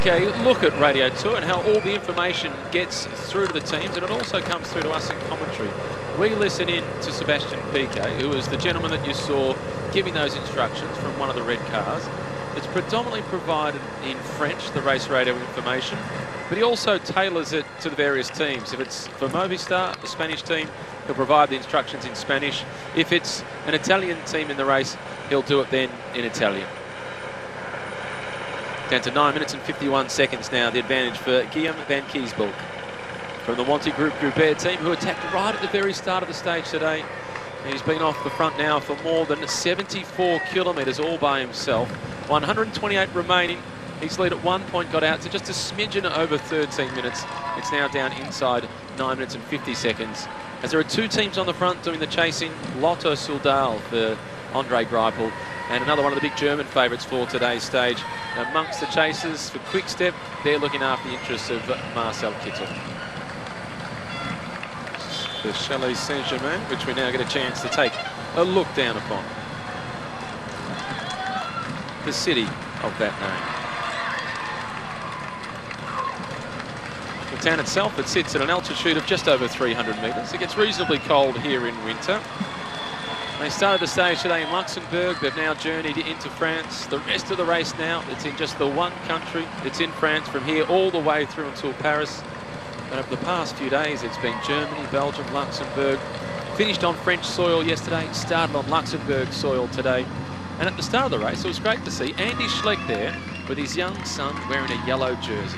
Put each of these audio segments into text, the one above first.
Okay, look at Radio 2 and how all the information gets through to the teams, and it also comes through to us in commentary. We listen in to Sebastian Piquet, who is the gentleman that you saw giving those instructions from one of the red cars. It's predominantly provided in French, the race radio information, but he also tailors it to the various teams. If it's for Movistar, the Spanish team, he'll provide the instructions in Spanish. If it's an Italian team in the race, he'll do it then in Italian. Down to 9 minutes and 51 seconds now, the advantage for Guillaume van Kiesbulk from the Wanty Group Air team, who attacked right at the very start of the stage today. He's been off the front now for more than 74 kilometres all by himself. 128 remaining. His lead at 1 point got out to just a smidgen over 13 minutes. It's now down inside 9 minutes and 50 seconds. As there are two teams on the front doing the chasing, Lotto Soudal for Andre Greipel, and another one of the big German favourites for today's stage. Amongst the chasers for Quick Step, they're looking after the interests of Marcel Kittle. The Chalet Saint-Germain, which we now get a chance to take a look down upon. The city of that name. The town itself, it sits at an altitude of just over 300 metres. It gets reasonably cold here in winter. They started the stage today in Luxembourg. They've now journeyed into France. The rest of the race now, it's in just the one country. It's in France from here all the way through until Paris. But over the past few days, it's been Germany, Belgium, Luxembourg. Finished on French soil yesterday, started on Luxembourg soil today. And at the start of the race, it was great to see Andy Schleck there with his young son wearing a yellow jersey.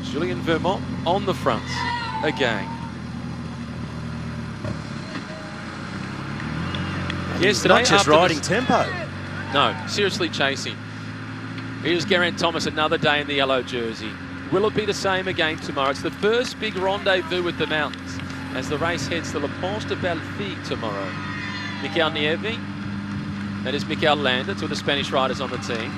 Julian Vermont on the front again. Yesterday, not just riding tempo. No, seriously chasing. Here's Geraint Thomas, another day in the yellow jersey. Will it be the same again tomorrow? It's the first big rendezvous with the mountains as the race heads to La Planche de Belfigue tomorrow. Mikel Nieve, that is Mikel Landa, two of the Spanish riders on the team.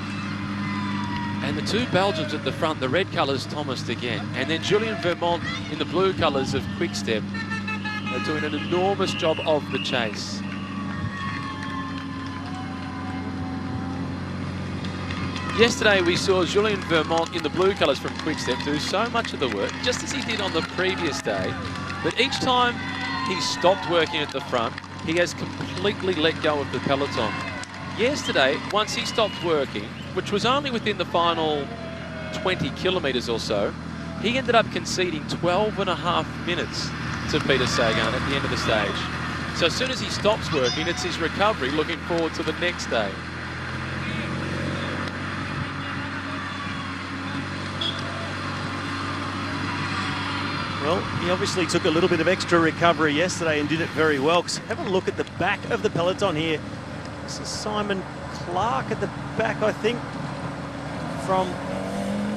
And the two Belgians at the front, the red colours, Thomas again. And then Julian Vermont in the blue colours of Quick Step. They're doing an enormous job of the chase. Yesterday we saw Julian Vermont in the blue colours from Quick Step do so much of the work, just as he did on the previous day, but each time he stopped working at the front, he has completely let go of the peloton. Yesterday, once he stopped working, which was only within the final 20 kilometres or so, he ended up conceding 12.5 minutes to Peter Sagan at the end of the stage. So as soon as he stops working, it's his recovery, looking forward to the next day. Well, he obviously took a little bit of extra recovery yesterday and did it very well. Because have a look at the back of the peloton here. This is Simon Clark at the back, I think, from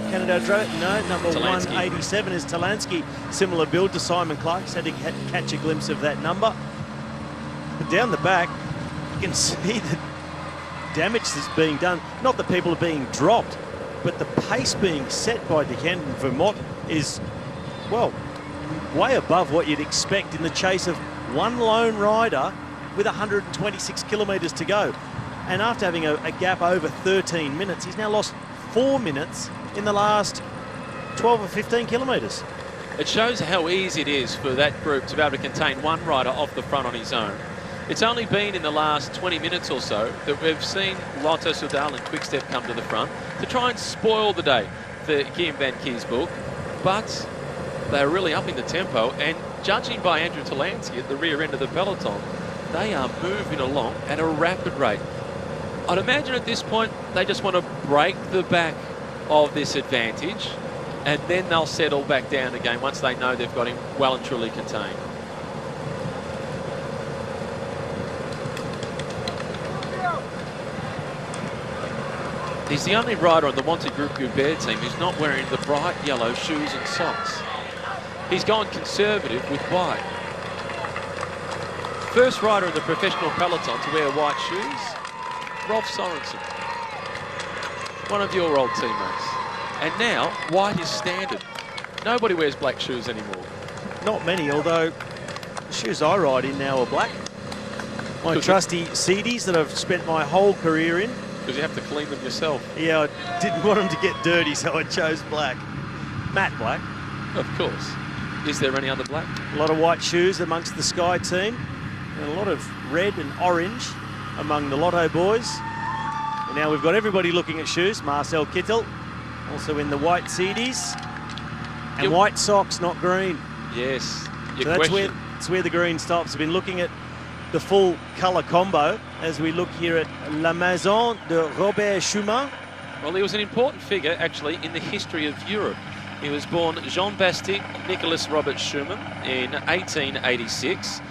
Canada. No, number Talansky. 187 is Talansky. Similar build to Simon Clark. Just had to catch a glimpse of that number. But down the back, you can see the damage that's being done. Not that people are being dropped, but the pace being set by Julian Vermont is, well, way above what you'd expect in the chase of one lone rider with 126 kilometres to go. And after having a gap over 13 minutes, he's now lost 4 minutes in the last 12 or 15 kilometres. It shows how easy it is for that group to be able to contain one rider off the front on his own. It's only been in the last 20 minutes or so that we've seen Lotto Soudal and Quick Step come to the front to try and spoil the day for Guillaume van Kiesbulk. But they're really upping the tempo, and judging by Andrew Talansky at the rear end of the peloton, they are moving along at a rapid rate. I'd imagine at this point they just want to break the back of this advantage, and then they'll settle back down again once they know they've got him well and truly contained. He's the only rider on the Wanty Group Goubert team who's not wearing the bright yellow shoes and socks. He's gone conservative with white. First rider in the professional peloton to wear white shoes, Rolf Sorensen, one of your old teammates. And now, white is standard. Nobody wears black shoes anymore. Not many, although the shoes I ride in now are black. My trusty Seedies that I've spent my whole career in. because you have to clean them yourself. Yeah, I didn't want them to get dirty, so I chose black. Matte black. Of course. Is there any other black? A lot of white shoes amongst the Sky team, and a lot of red and orange among the Lotto boys. And now we've got everybody looking at shoes. Marcel Kittle, also in the white CDs, and white socks, not green. Yes. So that's where the green stops. We've been looking at the full colour combo as we look here at La Maison de Robert Schumann. Well, he was an important figure, actually, in the history of Europe. He was born Jean-Baptiste Nicolas Robert Schumann in 1886.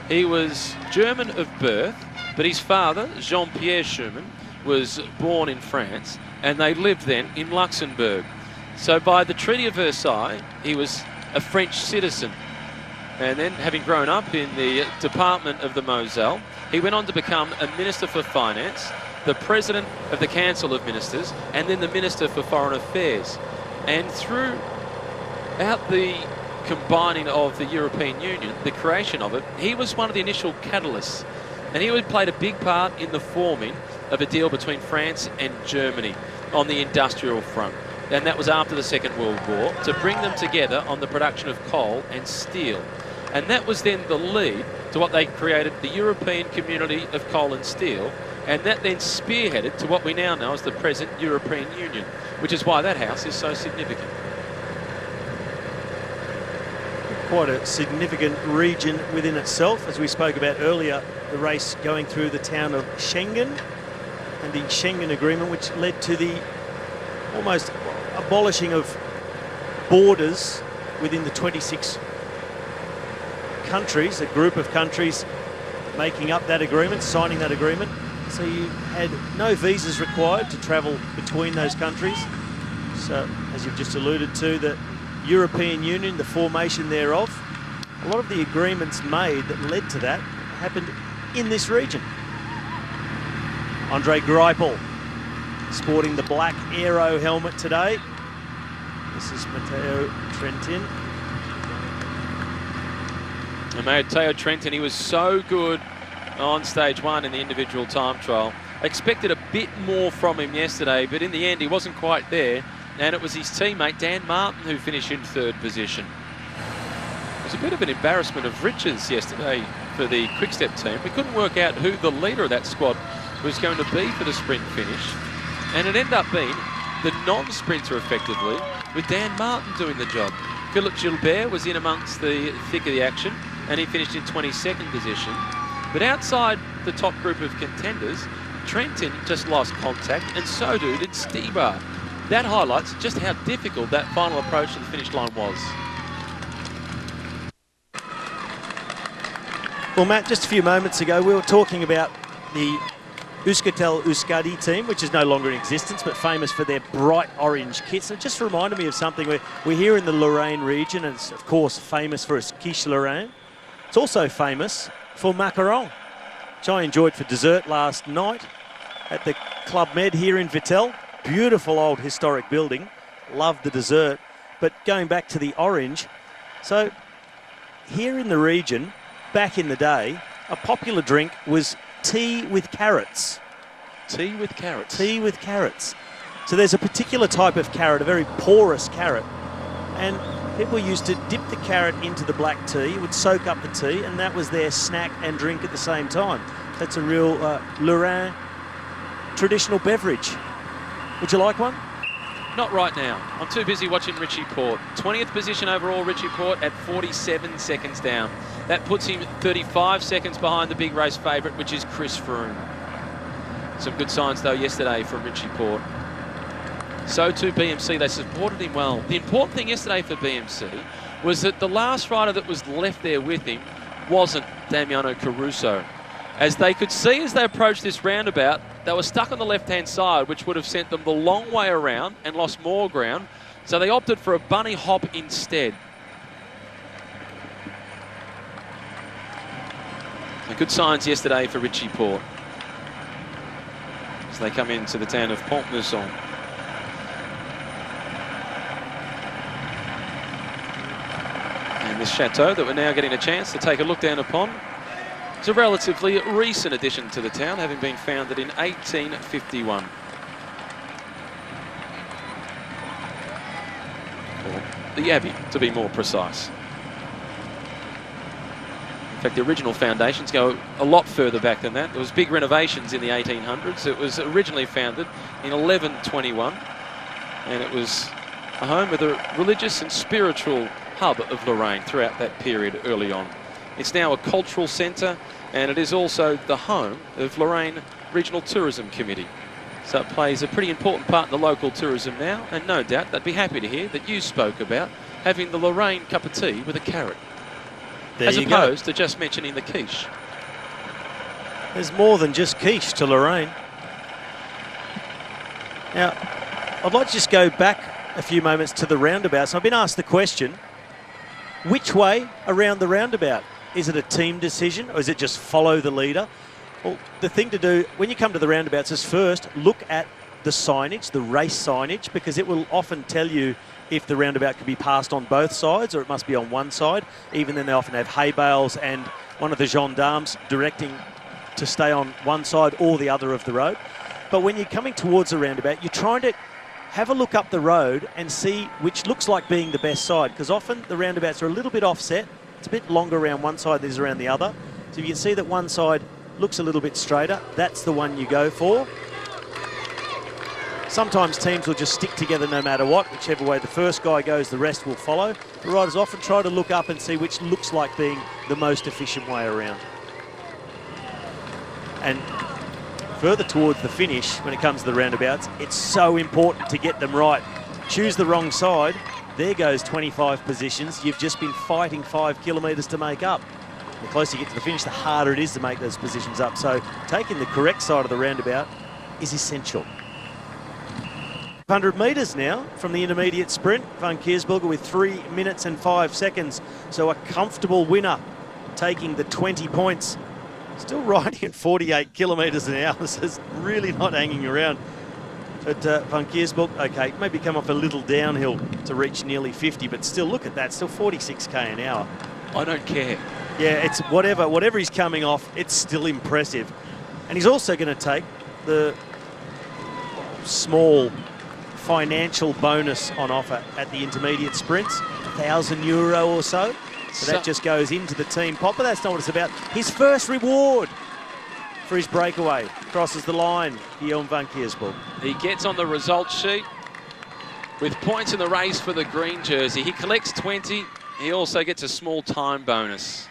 He was German of birth, but his father, Jean-Pierre Schumann, was born in France, and they lived then in Luxembourg. So by the Treaty of Versailles, he was a French citizen. And then, having grown up in the Department of the Moselle, he went on to become a Minister for Finance, the President of the Council of Ministers, and then the Minister for Foreign Affairs. And throughout the combining of the European Union, the creation of it, he was one of the initial catalysts. And he played a big part in the forming of a deal between France and Germany on the industrial front. And that was after the Second World War, to bring them together on the production of coal and steel. And that was then the lead to what they created, the European Community of Coal and Steel. And that then spearheaded to what we now know as the present European Union, which is why that house is so significant. Quite a significant region within itself. As we spoke about earlier, the race going through the town of Schengen and the Schengen Agreement, which led to the almost abolishing of borders within the 26 countries, a group of countries making up that agreement, signing that agreement. So you had no visas required to travel between those countries. So, as you've just alluded to, the European Union, the formation thereof, a lot of the agreements made that led to that happened in this region. Andre Greipel sporting the black aero helmet today. This is Matteo Trentin. And Matteo Trentin, he was so good on stage one in the individual time trial. Expected a bit more from him yesterday, but in the end he wasn't quite there. And it was his teammate Dan Martin who finished in third position. It was a bit of an embarrassment of riches yesterday for the Quick-Step team. We couldn't work out who the leader of that squad was going to be for the sprint finish. And it ended up being the non-sprinter effectively, with Dan Martin doing the job. Philip Gilbert was in amongst the thick of the action, and he finished in 22nd position. But outside the top group of contenders, Trentin just lost contact, and so did Stibar. That highlights just how difficult that final approach to the finish line was. Well, Matt, just a few moments ago, we were talking about the Euskaltel Euskadi team, which is no longer in existence, but famous for their bright orange kits. It just reminded me of something. We're here in the Lorraine region, and it's, of course, famous for its quiche Lorraine. It's also famous for macaron, which I enjoyed for dessert last night at the Club Med here in Vittel. Beautiful old historic building. Love the dessert. But going back to the orange, so here in the region, back in the day, a popular drink was tea with carrots. Tea with carrots? Tea with carrots. So there's a particular type of carrot, a very porous carrot, and people used to dip the carrot into the black tea, would soak up the tea, and that was their snack and drink at the same time. That's a real Lorraine traditional beverage. Would you like one? Not right now. I'm too busy watching Richie Porte. 20th position overall, Richie Porte at 47 seconds down. That puts him 35 seconds behind the big race favourite, which is Chris Froome. Some good signs, though, yesterday from Richie Porte. So too BMC, they supported him well. The important thing yesterday for BMC was that the last rider that was left there with him wasn't Damiano Caruso. As they could see as they approached this roundabout, they were stuck on the left-hand side, which would have sent them the long way around and lost more ground. So they opted for a bunny hop instead. And good signs yesterday for Richie Porte as they come into the town of Pont-Nusson. And this chateau that we're now getting a chance to take a look down upon It's a relatively recent addition to the town, having been founded in 1851. Or the Abbey, to be more precise. In fact, the original foundations go a lot further back than that. There was big renovations in the 1800s. It was originally founded in 1121, and it was a home with a religious and spiritual hub of Lorraine throughout that period early on. It's now a cultural centre, and it is also the home of Lorraine Regional Tourism Committee. So it plays a pretty important part in the local tourism now, and no doubt they'd be happy to hear that you spoke about having the Lorraine cup of tea with a carrot, as opposed to just mentioning the quiche. There's more than just quiche to Lorraine. Now, I'd like to just go back a few moments to the roundabouts. I've been asked the question, which way around the roundabout? Is it a team decision, or is it just follow the leader? Well, the thing to do when you come to the roundabouts is first look at the signage, the race signage, because it will often tell you if the roundabout can be passed on both sides or it must be on one side. Even then, they often have hay bales and one of the gendarmes directing to stay on one side or the other of the road. But when you're coming towards the roundabout, you're trying to have a look up the road and see which looks like being the best side, because often the roundabouts are a little bit offset. It's a bit longer around one side than it is around the other. So if you can see that one side looks a little bit straighter, that's the one you go for. Sometimes teams will just stick together no matter what. Whichever way the first guy goes, the rest will follow. The riders often try to look up and see which looks like being the most efficient way around. And further towards the finish, when it comes to the roundabouts, it's so important to get them right. Choose the wrong side, there goes 25 positions. You've just been fighting 5 kilometres to make up. The closer you get to the finish, the harder it is to make those positions up. So taking the correct side of the roundabout is essential. 100 metres now from the intermediate sprint. Van Kiersberger with 3 minutes and 5 seconds. So a comfortable winner taking the 20 points. Still riding at 48 kilometres an hour. This is really not hanging around. But Van Kiersberg, okay, maybe come off a little downhill to reach nearly 50, but still look at that, still 46k an hour. I don't care. Yeah, it's whatever he's coming off, it's still impressive. And he's also going to take the small financial bonus on offer at the intermediate sprints, €1,000 or so. So that just goes into the team pot, but that's not what it's about. His first reward for his breakaway crosses the line, Guillaume Van Kiersberg. He gets on the results sheet with points in the race for the green jersey. He collects 20. He also gets a small time bonus.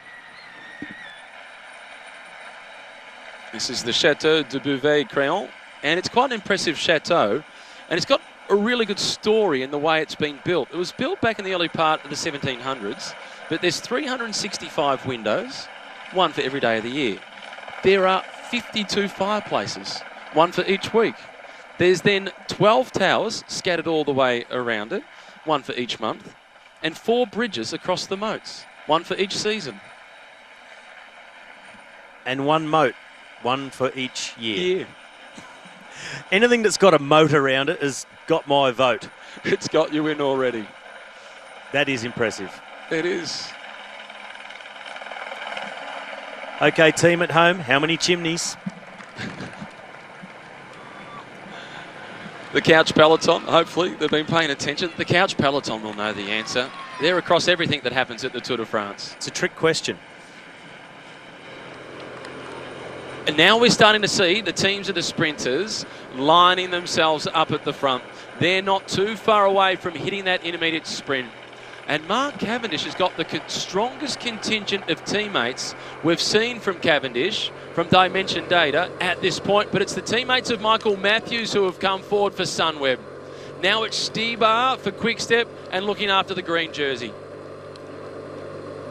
This is the Chateau de Clermont, and it's quite an impressive chateau, and it's got a really good story in the way it's been built. It was built back in the early part of the 1700s, but there's 365 windows, one for every day of the year. There are 52 fireplaces, one for each week. There's then 12 towers scattered all the way around it, one for each month, and 4 bridges across the moats, one for each season. And 1 moat, one for each year. Anything that's got a moat around it has got my vote. It's got you in already. That is impressive. It is. Okay, team at home, how many chimneys? The Couch Peloton, hopefully they've been paying attention. The Couch Peloton will know the answer. They're across everything that happens at the Tour de France. It's a trick question. And now we're starting to see the teams of the sprinters lining themselves up at the front. They're not too far away from hitting that intermediate sprint. And Mark Cavendish has got the strongest contingent of teammates we've seen from Cavendish, from Dimension Data, at this point. But it's the teammates of Michael Matthews who have come forward for Sunweb. Now it's Stibar for Quickstep and looking after the green jersey.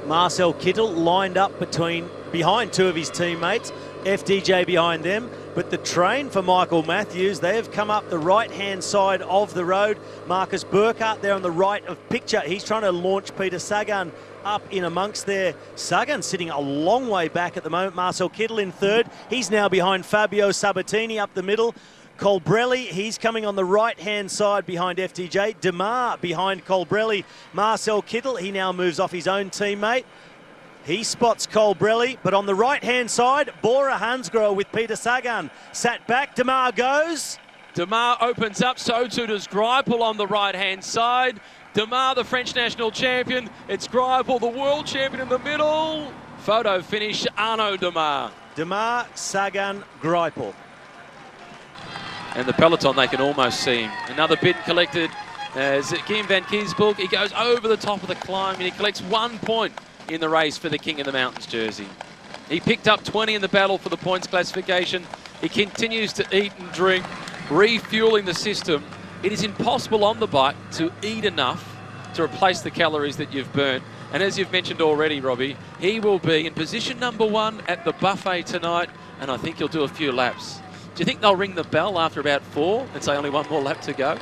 Marcel Kittle lined up behind 2 of his teammates. FDJ behind them, but the train for Michael Matthews, they have come up the right-hand side of the road. Marcus Burkhardt there on the right of picture. He's trying to launch Peter Sagan up in amongst there. Sagan sitting a long way back at the moment. Marcel Kittle in third. He's now behind Fabio Sabatini up the middle. Colbrelli, he's coming on the right-hand side behind FDJ. Demar behind Colbrelli. Marcel Kittle, he now moves off his own teammate. He spots Colbrelli, but on the right-hand side, Bora Hansgrohe with Peter Sagan. Sat back, Demar goes. Demar opens up, so too does Greipel on the right-hand side. Demar, the French national champion. It's Greipel, the world champion in the middle. Photo finish, Arnaud Demar. Demar, Sagan, Greipel. And the peloton, they can almost see him. Another bid collected as Guillaume van Kiesbulk. He goes over the top of the climb and he collects 1 point in the race for the King of the Mountains jersey. He picked up 20 in the battle for the points classification. He continues to eat and drink, refueling the system. It is impossible on the bike to eat enough to replace the calories that you've burnt. And as you've mentioned already, Robbie, he will be in position number 1 at the buffet tonight, and I think he'll do a few laps. Do you think they'll ring the bell after about 4 and say only 1 more lap to go?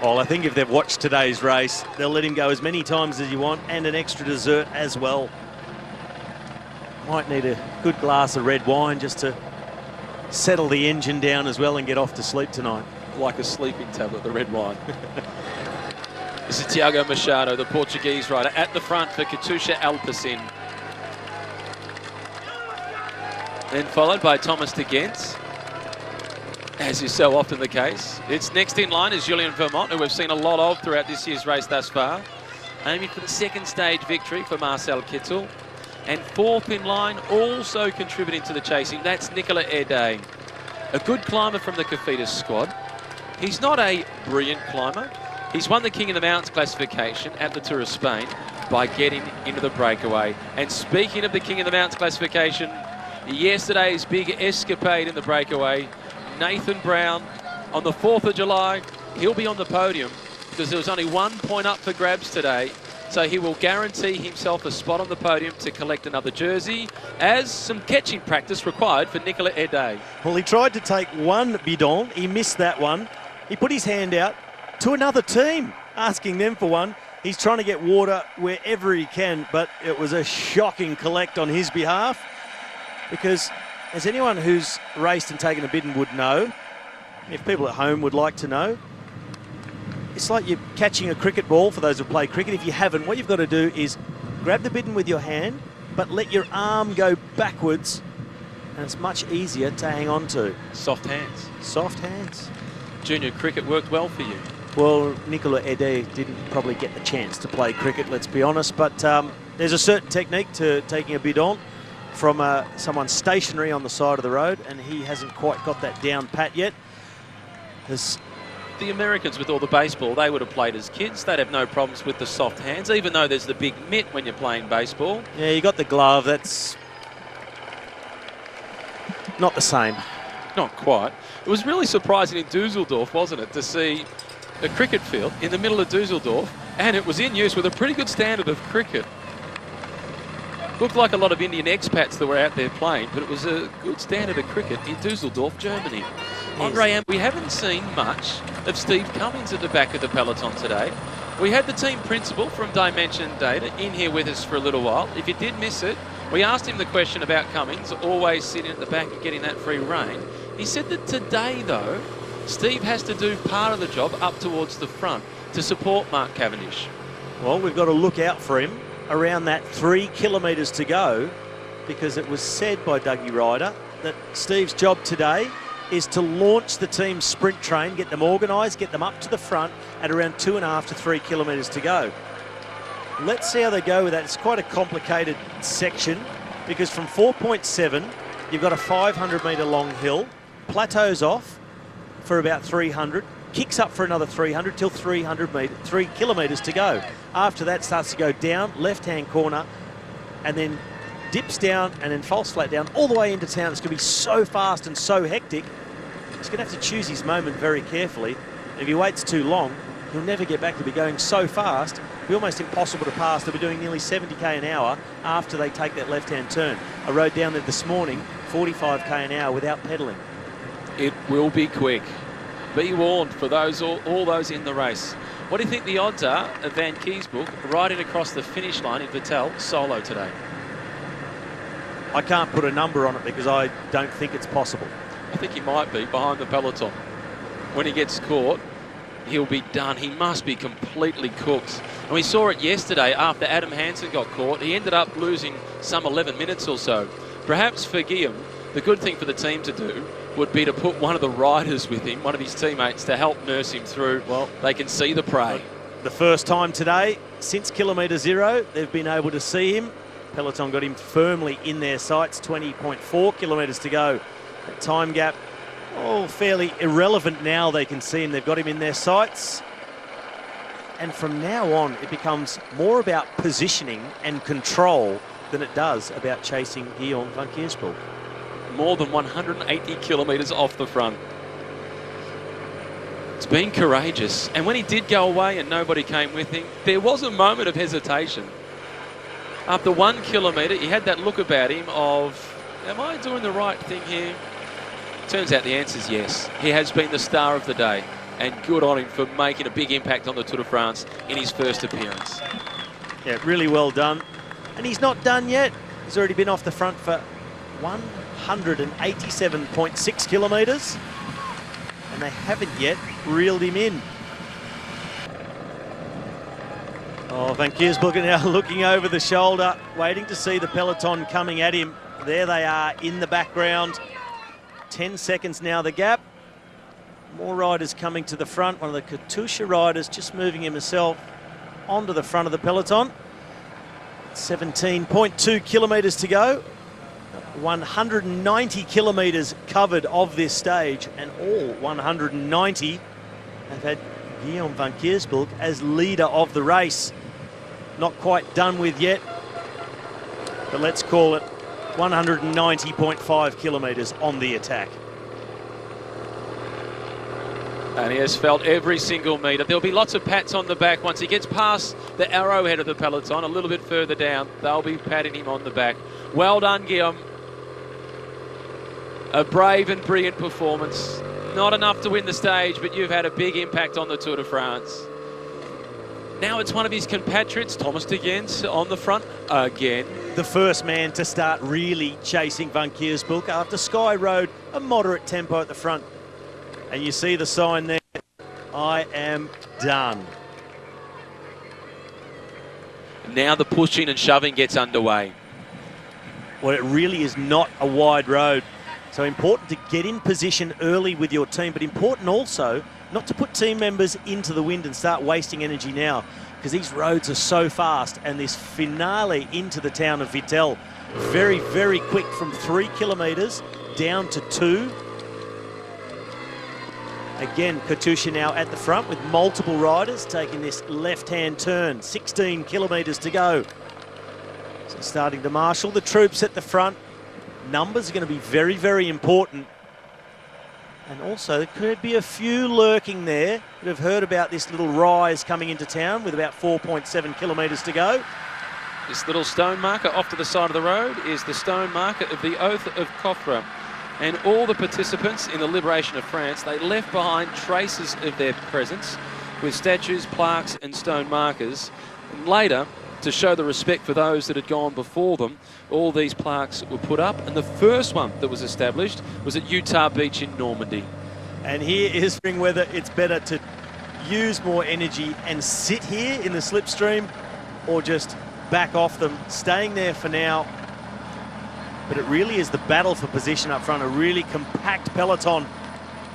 Well, I think if they've watched today's race, they'll let him go as many times as you want and an extra dessert as well. Might need a good glass of red wine just to settle the engine down as well and get off to sleep tonight. Like a sleeping tablet, the red wine. This is Tiago Machado, the Portuguese rider, at the front for Katusha Alpecin. Then followed by Thomas de Gent, as is so often the case. It's next in line is Julian Vermont, who we've seen a lot of throughout this year's race thus far. Aiming for the second stage victory for Marcel Kittle. And 4th in line, also contributing to the chasing, that's Nicolas Ede. A good climber from the Cofidis squad. He's not a brilliant climber. He's won the King of the Mountains classification at the Tour of Spain by getting into the breakaway. And speaking of the King of the Mountains classification, yesterday's big escapade in the breakaway, Nathan Brown on the 4th of July, he'll be on the podium because there was only 1 point up for grabs today. So he will guarantee himself a spot on the podium to collect another jersey, as some catching practice required for Nicolas Ede. Well, he tried to take one bidon. He missed that one. He put his hand out to another team, asking them for one. He's trying to get water wherever he can, but it was a shocking collect on his behalf because, as anyone who's raced and taken a bidon would know, if people at home would like to know, it's like you're catching a cricket ball for those who play cricket. If you haven't, what you've got to do is grab the bidon with your hand, but let your arm go backwards, and it's much easier to hang on to. Soft hands. Soft hands. Junior cricket worked well for you. Well, Nicolas Ede didn't probably get the chance to play cricket, let's be honest, but there's a certain technique to taking a bidon from someone stationary on the side of the road, and he hasn't quite got that down pat yet. The Americans, with all the baseball, they would have played as kids. They'd have no problems with the soft hands, even though there's the big mitt when you're playing baseball. Yeah, you got the glove. That's not the same. Not quite. It was really surprising in Dusseldorf, wasn't it, to see a cricket field in the middle of Dusseldorf, and it was in use with a pretty good standard of cricket. Looked like a lot of Indian expats that were out there playing, but it was a good standard of cricket in Dusseldorf, Germany. Andre, we haven't seen much of Steve Cummings at the back of the peloton today. We had the team principal from Dimension Data in here with us for a little while. If you did miss it, we asked him the question about Cummings, always sitting at the back and getting that free rein. He said that today, though, Steve has to do part of the job up towards the front to support Mark Cavendish. Well, we've got to look out for him around that 3 kilometres to go, because it was said by Dougie Ryder that Steve's job today is to launch the team's sprint train, get them organised, get them up to the front at around 2.5 to 3 kilometres to go. Let's see how they go with that. It's quite a complicated section because from 4.7, you've got a 500 metre long hill, plateaus off for about 300, kicks up for another 300 till 3 kilometres to go. After that starts to go down, left-hand corner, and then dips down and then falls flat down all the way into town. It's going to be so fast and so hectic. He's going to have to choose his moment very carefully. If he waits too long, he'll never get back to be going so fast. It'll be almost impossible to pass. They'll be doing nearly 70k an hour after they take that left-hand turn. I rode down there this morning, 45k an hour without pedalling. It will be quick. Be warned for those all those in the race. What do you think the odds are of Van Kiesbulk riding across the finish line in Vittel solo today? I can't put a number on it because I don't think it's possible. I think he might be behind the peloton. When he gets caught, he'll be done. He must be completely cooked. And we saw it yesterday after Adam Hansen got caught. He ended up losing some 11 minutes or so. Perhaps for Guillaume, the good thing for the team to do would be to put one of the riders with him, one of his teammates, to help nurse him through. Well, they can see the prey. The first time today, since kilometre 0, they've been able to see him. Peloton got him firmly in their sights, 20.4 kilometres to go. That time gap, fairly irrelevant now. They can see him, they've got him in their sights. And from now on, it becomes more about positioning and control than it does about chasing Guillaume van Kiersbelk. More than 180 kilometres off the front. It's been courageous. And when he did go away and nobody came with him, there was a moment of hesitation. After 1 kilometre, he had that look about him of, am I doing the right thing here? Turns out the answer is yes. He has been the star of the day, and good on him for making a big impact on the Tour de France in his first appearance. Yeah, really well done. And he's not done yet. He's already been off the front for 187.6 kilometres, and they haven't yet reeled him in. Oh, Van Kiersbelk now looking over the shoulder, waiting to see the peloton coming at him. There they are in the background. 10 seconds now the gap. More riders coming to the front. One of the Katusha riders just moving himself onto the front of the peloton. 17.2 kilometres to go. 190 kilometres covered of this stage, and all 190 have had Guillaume van Kiersbelk as leader of the race. Not quite done with yet, but let's call it 190.5 kilometres on the attack. And he has felt every single metre. There'll be lots of pats on the back once he gets past the arrowhead of the peloton, a little bit further down. They'll be patting him on the back. Well done, Guillaume. A brave and brilliant performance. Not enough to win the stage, but you've had a big impact on the Tour de France. Now it's one of his compatriots, Thomas de Gens, on the front again. The first man to start really chasing Van Kiersbelk after Sky rode a moderate tempo at the front. And you see the sign there, I am done. Now the pushing and shoving gets underway. Well, it really is not a wide road. So important to get in position early with your team, but important also not to put team members into the wind and start wasting energy now, because these roads are so fast, and this finale into the town of Vittel, very, very quick from 3 kilometres down to 2. Again, Katusha now at the front with multiple riders taking this left-hand turn. 16 kilometres to go. So starting to marshal the troops at the front. Numbers are going to be very, very important. And also, there could be a few lurking there that have heard about this little rise coming into town with about 4.7 kilometres to go. This little stone marker off to the side of the road is the stone marker of the Oath of Coffre. And all the participants in the liberation of France, they left behind traces of their presence with statues, plaques and stone markers. And later, to show the respect for those that had gone before them, all these plaques were put up, and the first one that was established was at Utah Beach in Normandy. And here is spring weather. It's better to use more energy and sit here in the slipstream, or just back off them, staying there for now. But it really is the battle for position up front, a really compact peloton.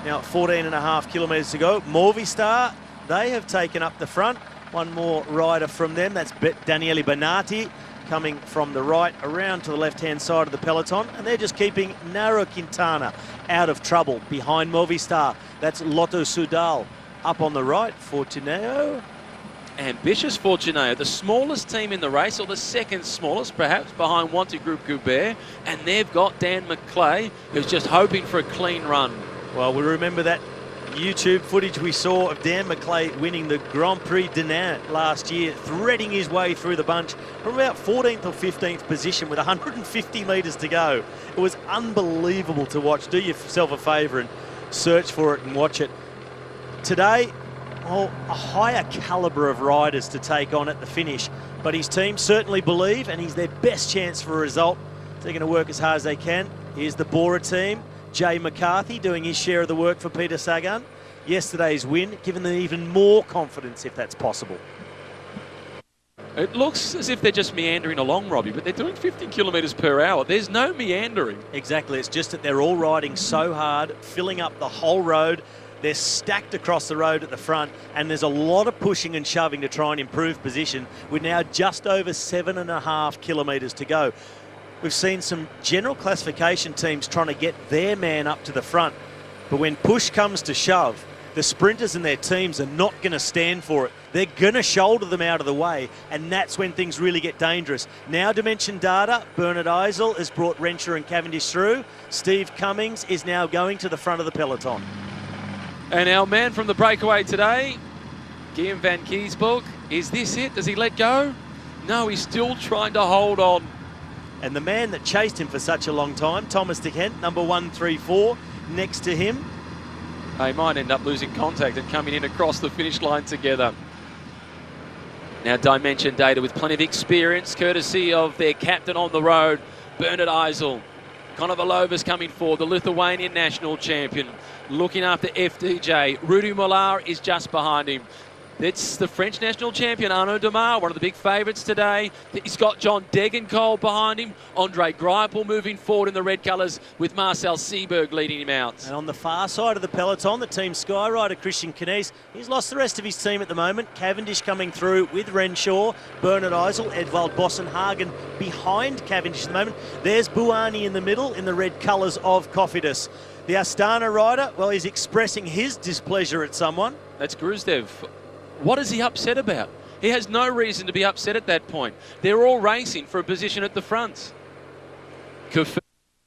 Now 14.5 kilometres to go. Movistar, they have taken up the front. One more rider from them, that's Daniele Benati, coming from the right around to the left-hand side of the peloton. And they're just keeping Nairo Quintana out of trouble behind Movistar. That's Lotto Soudal up on the right, Fortuneo. Ambitious Fortuneo, the smallest team in the race, or the second smallest perhaps, behind Wanty Group Goubert. And they've got Dan McClay, who's just hoping for a clean run. Well, we remember that YouTube footage we saw of Dan McClay winning the Grand Prix de Nantes last year, threading his way through the bunch from about 14th or 15th position with 150 metres to go. It was unbelievable to watch. Do yourself a favour and search for it and watch it. Today, a higher calibre of riders to take on at the finish, but his team certainly believe, and he's their best chance for a result. They're going to work as hard as they can. Here's the Bora team. Jay McCarthy doing his share of the work for Peter Sagan. Yesterday's win, giving them even more confidence if that's possible. It looks as if they're just meandering along, Robbie, but they're doing 50 kilometres per hour. There's no meandering. Exactly. It's just that they're all riding so hard, filling up the whole road. They're stacked across the road at the front, and there's a lot of pushing and shoving to try and improve position. We're now just over 7.5 kilometres to go. We've seen some general classification teams trying to get their man up to the front, but when push comes to shove, the sprinters and their teams are not going to stand for it. They're going to shoulder them out of the way, and that's when things really get dangerous. Now Dimension Data, Bernard Eisel has brought Renshaw and Cavendish through. Steve Cummings is now going to the front of the peloton. And our man from the breakaway today, Guillaume van Kiesbulk, is this it? Does he let go? No, he's still trying to hold on. And the man that chased him for such a long time, Thomas de Kent, number 134, next to him. They might end up losing contact and coming in across the finish line together. Now Dimension Data with plenty of experience, courtesy of their captain on the road, Bernard Eisel. Konovalova's coming forward, the Lithuanian national champion, looking after FDJ. Rudy Mollard is just behind him. It's the French national champion, Arnaud Demar, one of the big favourites today. He's got John Degenkolb behind him. Andre Greipel moving forward in the red colours with Marcel Seberg leading him out. And on the far side of the peloton, the team Sky rider Christian Knies, he's lost the rest of his team at the moment. Cavendish coming through with Renshaw, Bernard Eisel, Edvald Bossenhagen behind Cavendish at the moment. There's Buani in the middle in the red colours of Cofidis. The Astana rider, well, he's expressing his displeasure at someone. That's Gruzdev. What is he upset about? He has no reason to be upset at that point. They're all racing for a position at the front.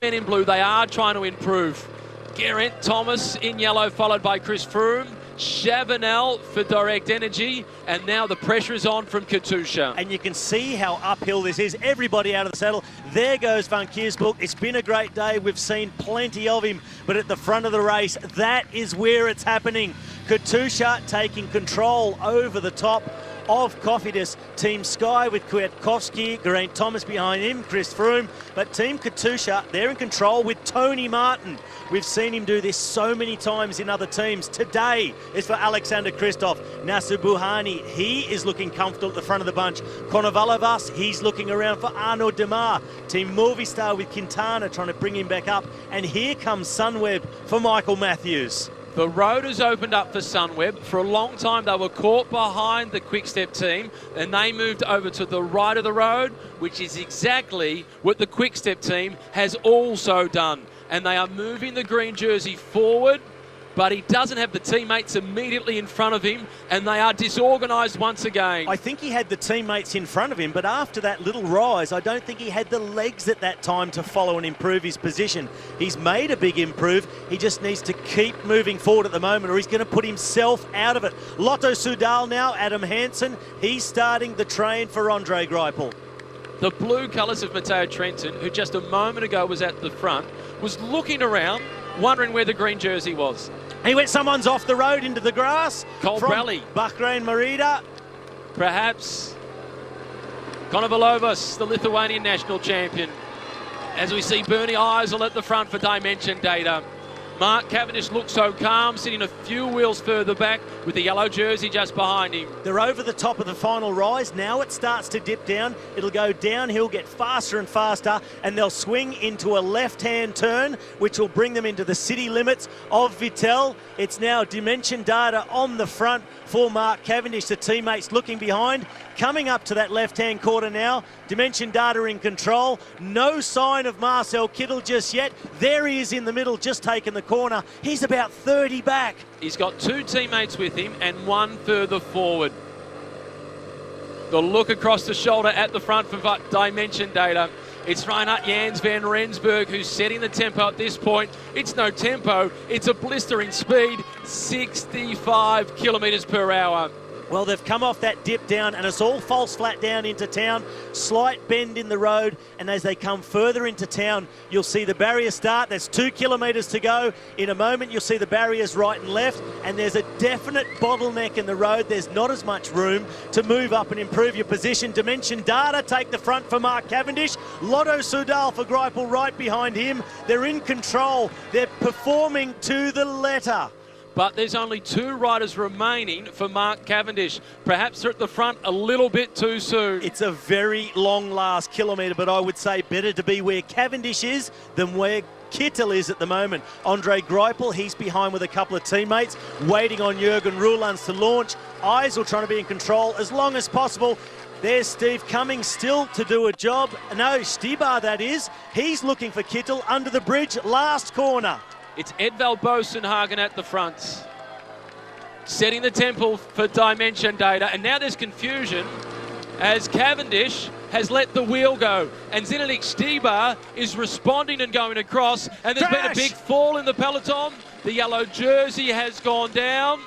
Men in blue, they are trying to improve. Geraint Thomas in yellow, followed by Chris Froome. Chavanel for Direct Energy, and now the pressure is on from Katusha. And you can see how uphill this is. Everybody out of the saddle. There goes Van Kiersbulk. It's been a great day. We've seen plenty of him, but at the front of the race, that is where it's happening. Katusha taking control over the top of Cofidis. Team Sky with Kwiatkowski, Geraint Thomas behind him, Chris Froome. But Team Katusha, they're in control with Tony Martin. We've seen him do this so many times in other teams. Today is for Alexander Kristoff. Nasser Buhani, he is looking comfortable at the front of the bunch. Konovalovas, he's looking around for Arnaud Demar. Team Movistar with Quintana trying to bring him back up. And here comes Sunweb for Michael Matthews. The road has opened up for Sunweb. For a long time, they were caught behind the Quick-Step team, and they moved over to the right of the road, which is exactly what the Quick-Step team has also done. And they are moving the green jersey forward, but he doesn't have the teammates immediately in front of him, and they are disorganised once again. I think he had the teammates in front of him, but after that little rise, I don't think he had the legs at that time to follow and improve his position. He's made a big improve. He just needs to keep moving forward at the moment, or he's going to put himself out of it. Lotto Soudal now, Adam Hansen, he's starting the train for Andre Greipel. The blue colours of Matteo Trentin, who just a moment ago was at the front, was looking around, wondering where the green jersey was. He went, someone's off the road into the grass. Colbrelli. Bahrain Merida. Perhaps Konovalovas, the Lithuanian national champion. As we see Bernie Eisel at the front for Dimension Data. Mark Cavendish looks so calm, sitting a few wheels further back with the yellow jersey just behind him. They're over the top of the final rise. Now it starts to dip down. It'll go downhill, get faster and faster, and they'll swing into a left-hand turn, which will bring them into the city limits of Vittel. It's now Dimension Data on the front for Mark Cavendish. The teammates looking behind. Coming up to that left-hand quarter now. Dimension Data in control. No sign of Marcel Kittle just yet. There he is in the middle, just taking the corner. He's about 30 back. He's got two teammates with him and one further forward. The look across the shoulder at the front for Dimension Data. It's Reinhard Jans van Rensburg who's setting the tempo at this point. It's no tempo, it's a blistering speed, 65 kilometres per hour. Well, they've come off that dip down, and it's all false flat down into town. Slight bend in the road, and as they come further into town, you'll see the barrier start. There's 2 kilometres to go. In a moment, you'll see the barriers right and left, and there's a definite bottleneck in the road. There's not as much room to move up and improve your position. Dimension Data take the front for Mark Cavendish. Lotto Soudal for Greipel right behind him. They're in control. They're performing to the letter. but there's only 2 riders remaining for Mark Cavendish. Perhaps they're at the front a little bit too soon. It's a very long last kilometre, but I would say better to be where Cavendish is than where Kittle is at the moment. Andre Greipel, he's behind with a couple of teammates, waiting on Jürgen Roelands to launch. Eisel trying to be in control as long as possible. There's Steve Cummings still to do a job. No, Stibar that is. He's looking for Kittle under the bridge, last corner. It's Edvald Boasson-Hagen at the front, setting the tempo for dimension data. And now there's confusion as Cavendish has let the wheel go. And Zinedine Stibar is responding and going across. And there's been a big fall in the peloton. The yellow jersey has gone down.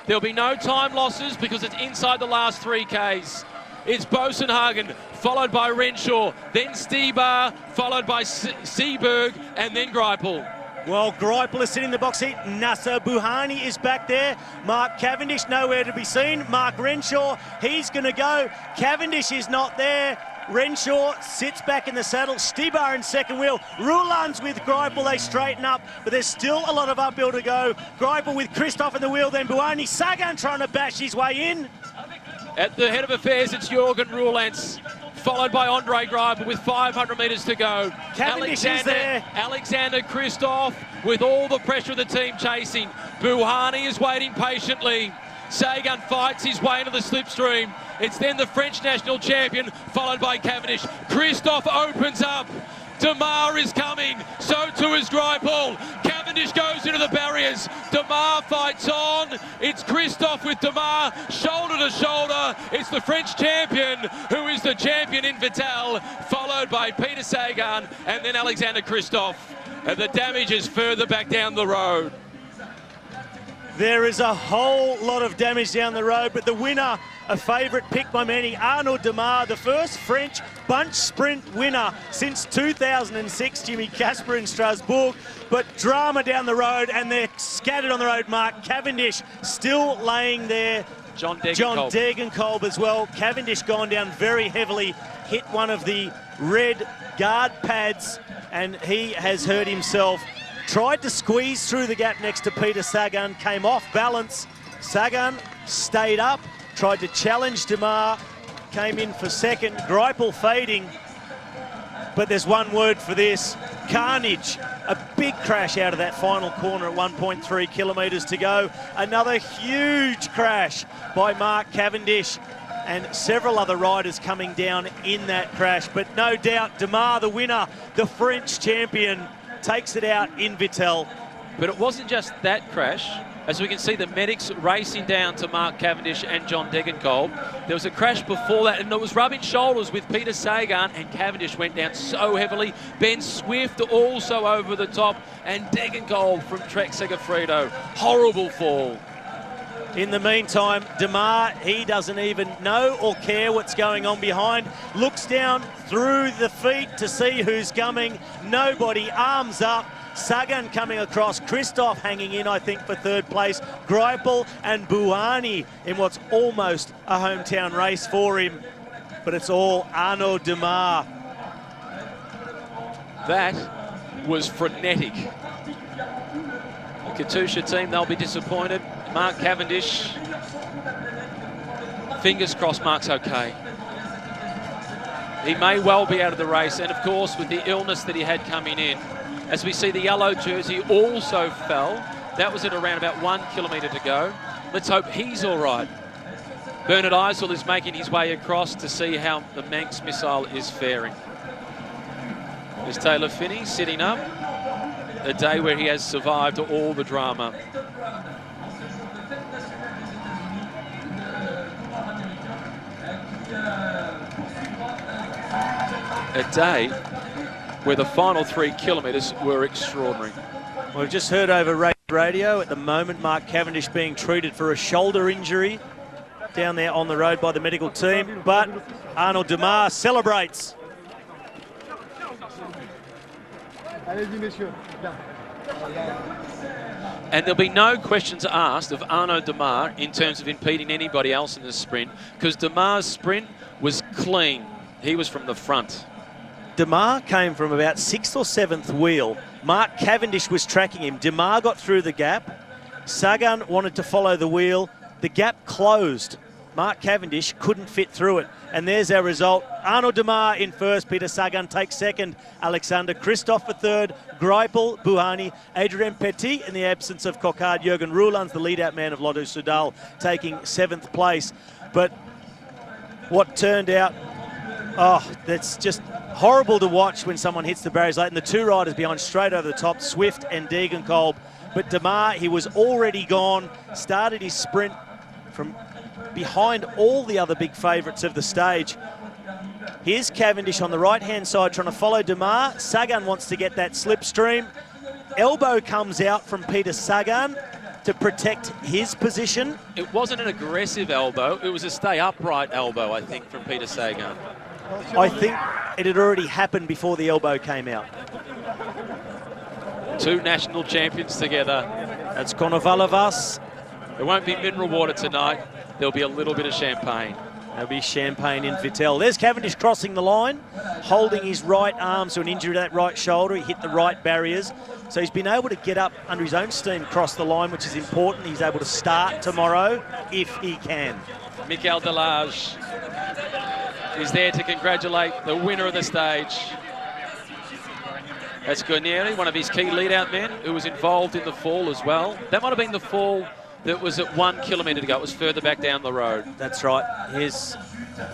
There'll be no time losses because it's inside the last 3Ks. It's Boasson-Hagen, followed by Renshaw, then Stibar, followed by Seeberg, and then Greipel. Well, Greipel is sitting in the box seat. Nasser Bouhanni is back there. Mark Cavendish nowhere to be seen. Mark Renshaw, he's going to go. Cavendish is not there. Renshaw sits back in the saddle. Stibar in second wheel. Roelands with Greipel, they straighten up, but there's still a lot of uphill to go. Greipel with Christoph in the wheel, then Bouhanni. Sagan trying to bash his way in. At the head of affairs, it's Jürgen Roelands, followed by Andre Greipel with 500 metres to go. Cavendish is there. Alexander Christoph with all the pressure of the team chasing. Bouhanni is waiting patiently. Sagan fights his way into the slipstream. It's then the French national champion, followed by Cavendish. Christoph opens up. Demar is coming, so too is Greipel. Cavendish goes into the barriers. Demar fights on. It's Christoph with Demar, shoulder to shoulder. It's the French champion, who is the champion in Vital, followed by Peter Sagan and then Alexander Christoph. And the damage is further back down the road. There is a whole lot of damage down the road, but the winner, a favourite pick by many, Arnaud Demar, the first French bunch sprint winner since 2006, Jimmy Casper in Strasbourg. But drama down the road, and they're scattered on the road. Mark Cavendish still laying there. John Degenkolb as well. Cavendish gone down very heavily, hit one of the red guard pads, and he has hurt himself. Tried to squeeze through the gap next to Peter Sagan, came off balance. Sagan stayed up, tried to challenge Demar, came in for second. Greipel fading, but there's one word for this: carnage. A big crash out of that final corner at 1.3 kilometres to go. Another huge crash by Mark Cavendish, and several other riders coming down in that crash. But no doubt, Demar, the winner, the French champion, takes it out in Vital. But it wasn't just that crash. As we can see, the medics racing down to Mark Cavendish and John Degenkolb. There was a crash before that, and it was rubbing shoulders with Peter Sagan, and Cavendish went down so heavily. Ben Swift also over the top, and Degenkolb from Trek Segafredo. Horrible fall. In the meantime, Demar, he doesn't even know or care what's going on behind. Looks down through the feet to see who's coming. Nobody, arms up. Sagan coming across. Christoph hanging in, I think, for third place. Greipel and Bouhanni in what's almost a hometown race for him. But it's all Arnaud Demar. That was frenetic. The Katusha team, they'll be disappointed. Mark Cavendish, fingers crossed Mark's okay. He may well be out of the race, and of course with the illness that he had coming in. As we see, the yellow jersey also fell. That was at around about 1 kilometre to go. Let's hope he's all right. Bernard Eisel is making his way across to see how the Manx missile is faring. There's Taylor Phinney sitting up. A day where he has survived all the drama. A day where the final 3 kilometres were extraordinary. We've just heard over radio at the moment Mark Cavendish being treated for a shoulder injury down there on the road by the medical team, but Arnaud Demar celebrates. And there'll be no questions asked of Arnaud Demar in terms of impeding anybody else in the sprint, because Demar's sprint was clean. He was from the front. Demar came from about 6th or 7th wheel. Mark Cavendish was tracking him. Demar got through the gap. Sagan wanted to follow the wheel. The gap closed. Mark Cavendish couldn't fit through it. And there's our result. Arnaud Démare in first. Peter Sagan takes second. Alexander Kristoff for third. Greipel, Buhani, Adrien Petit in the absence of Coquard. Jürgen Rouland's the lead-out man of Lotto Soudal, taking 7th place. But what turned out, that's just horrible to watch when someone hits the barriers late. And the two riders behind straight over the top, Swift and Degenkolb. But Démare, he was already gone, started his sprint from behind all the other big favourites of the stage. Here's Cavendish on the right-hand side trying to follow Démare. Sagan wants to get that slipstream. Elbow comes out from Peter Sagan to protect his position. It wasn't an aggressive elbow. It was a stay upright elbow, I think, from Peter Sagan. I think it had already happened before the elbow came out. Two national champions together. That's Konovalovas. There won't be mineral water tonight. There'll be a little bit of champagne. There'll be champagne in Vittel. There's Cavendish crossing the line, holding his right arm to an injury to that right shoulder. He hit the right barriers. So he's been able to get up under his own steam, cross the line, which is important. He's able to start tomorrow if he can. Mikel Delage is there to congratulate the winner of the stage. That's Guarnieri, one of his key lead-out men, who was involved in the fall as well. That might have been the fall that was at 1 kilometre to go. It was further back down the road. That's right. Here's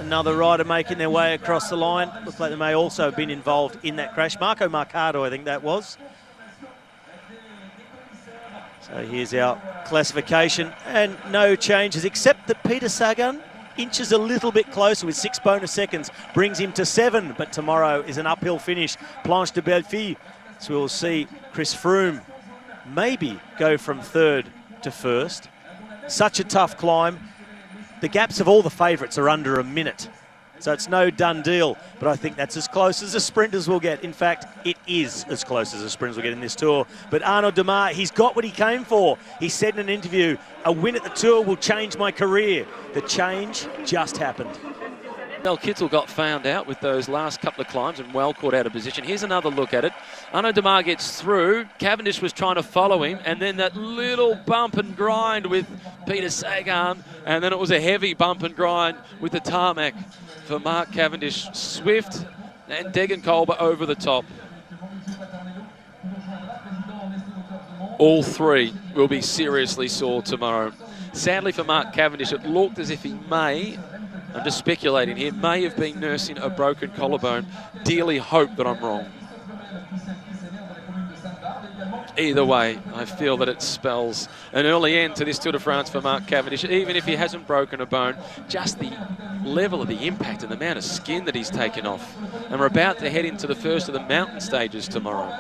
another rider making their way across the line. Looks like they may also have been involved in that crash. Marco Marcado, I think that was. So here's our classification. And no changes, except that Peter Sagan inches a little bit closer with 6 bonus seconds. Brings him to 7, but tomorrow is an uphill finish. Planche de Belleville. So we'll see Chris Froome maybe go from 3rd to 1st. Such a tough climb. The gaps of all the favourites are under a minute. So it's no done deal, but I think that's as close as the sprinters will get. In fact, it is as close as the sprinters will get in this Tour. But Arnaud Démare, he's got what he came for. He said in an interview, a win at the Tour will change my career. The change just happened. Marcel Kittle got found out with those last couple of climbs and well caught out of position. Here's another look at it. Arnaud Démare gets through. Cavendish was trying to follow him, and then that little bump and grind with Peter Sagan, and then it was a heavy bump and grind with the tarmac for Mark Cavendish. Swift and Degenkolb over the top. All three will be seriously sore tomorrow. Sadly for Mark Cavendish, it looked as if he may, I'm just speculating here, may have been nursing a broken collarbone. Dearly hope that I'm wrong. Either way, I feel that it spells an early end to this Tour de France for Mark Cavendish, even if he hasn't broken a bone. Just the level of the impact and the amount of skin that he's taken off. And we're about to head into the first of the mountain stages tomorrow.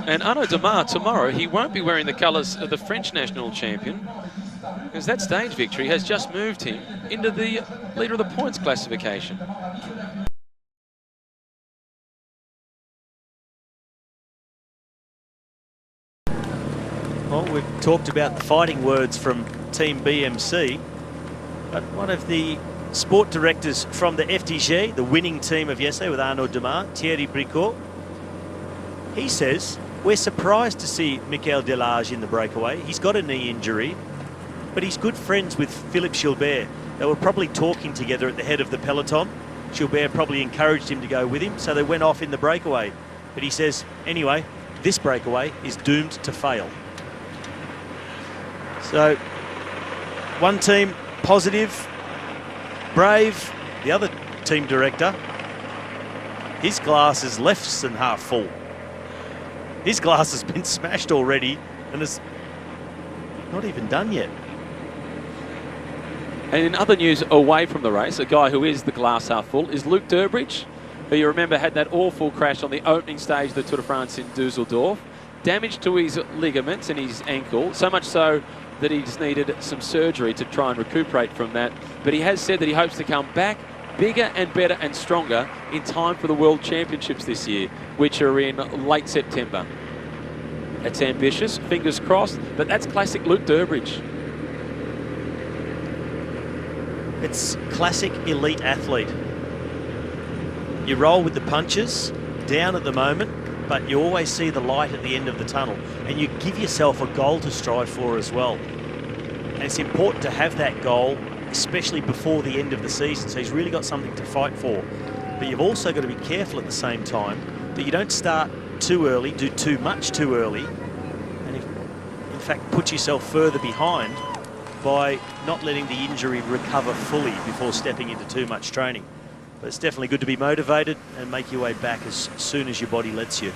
And Arnaud Démare tomorrow, he won't be wearing the colours of the French national champion, because that stage victory has just moved him into the leader of the points classification. Well, we've talked about the fighting words from Team BMC, but one of the sport directors from the FDG, the winning team of yesterday with Arnaud Démare, Thierry Bricot, he says, we're surprised to see Mikel Delage in the breakaway. He's got a knee injury, but he's good friends with Philippe Gilbert. They were probably talking together at the head of the peloton. Gilbert probably encouraged him to go with him, so they went off in the breakaway. But he says, anyway, this breakaway is doomed to fail. So, one team positive, brave. The other team director, his glass is less than half full. His glass has been smashed already and is not even done yet. And in other news away from the race, a guy who is the glass half full is Luke Durbridge, who you remember had that awful crash on the opening stage of the Tour de France in Dusseldorf. Damage to his ligaments and his ankle, so much so that he's needed some surgery to try and recuperate from that. But he has said that he hopes to come back bigger and better and stronger in time for the World Championships this year, which are in late September. It's ambitious, fingers crossed, but that's classic Luke Durbridge. It's classic elite athlete. You roll with the punches, down at the moment, but you always see the light at the end of the tunnel. And you give yourself a goal to strive for as well. And it's important to have that goal, especially before the end of the season. So he's really got something to fight for. But you've also got to be careful at the same time that you don't start too early, do too much too early, and in fact put yourself further behind by not letting the injury recover fully before stepping into too much training. But it's definitely good to be motivated and make your way back as soon as your body lets you.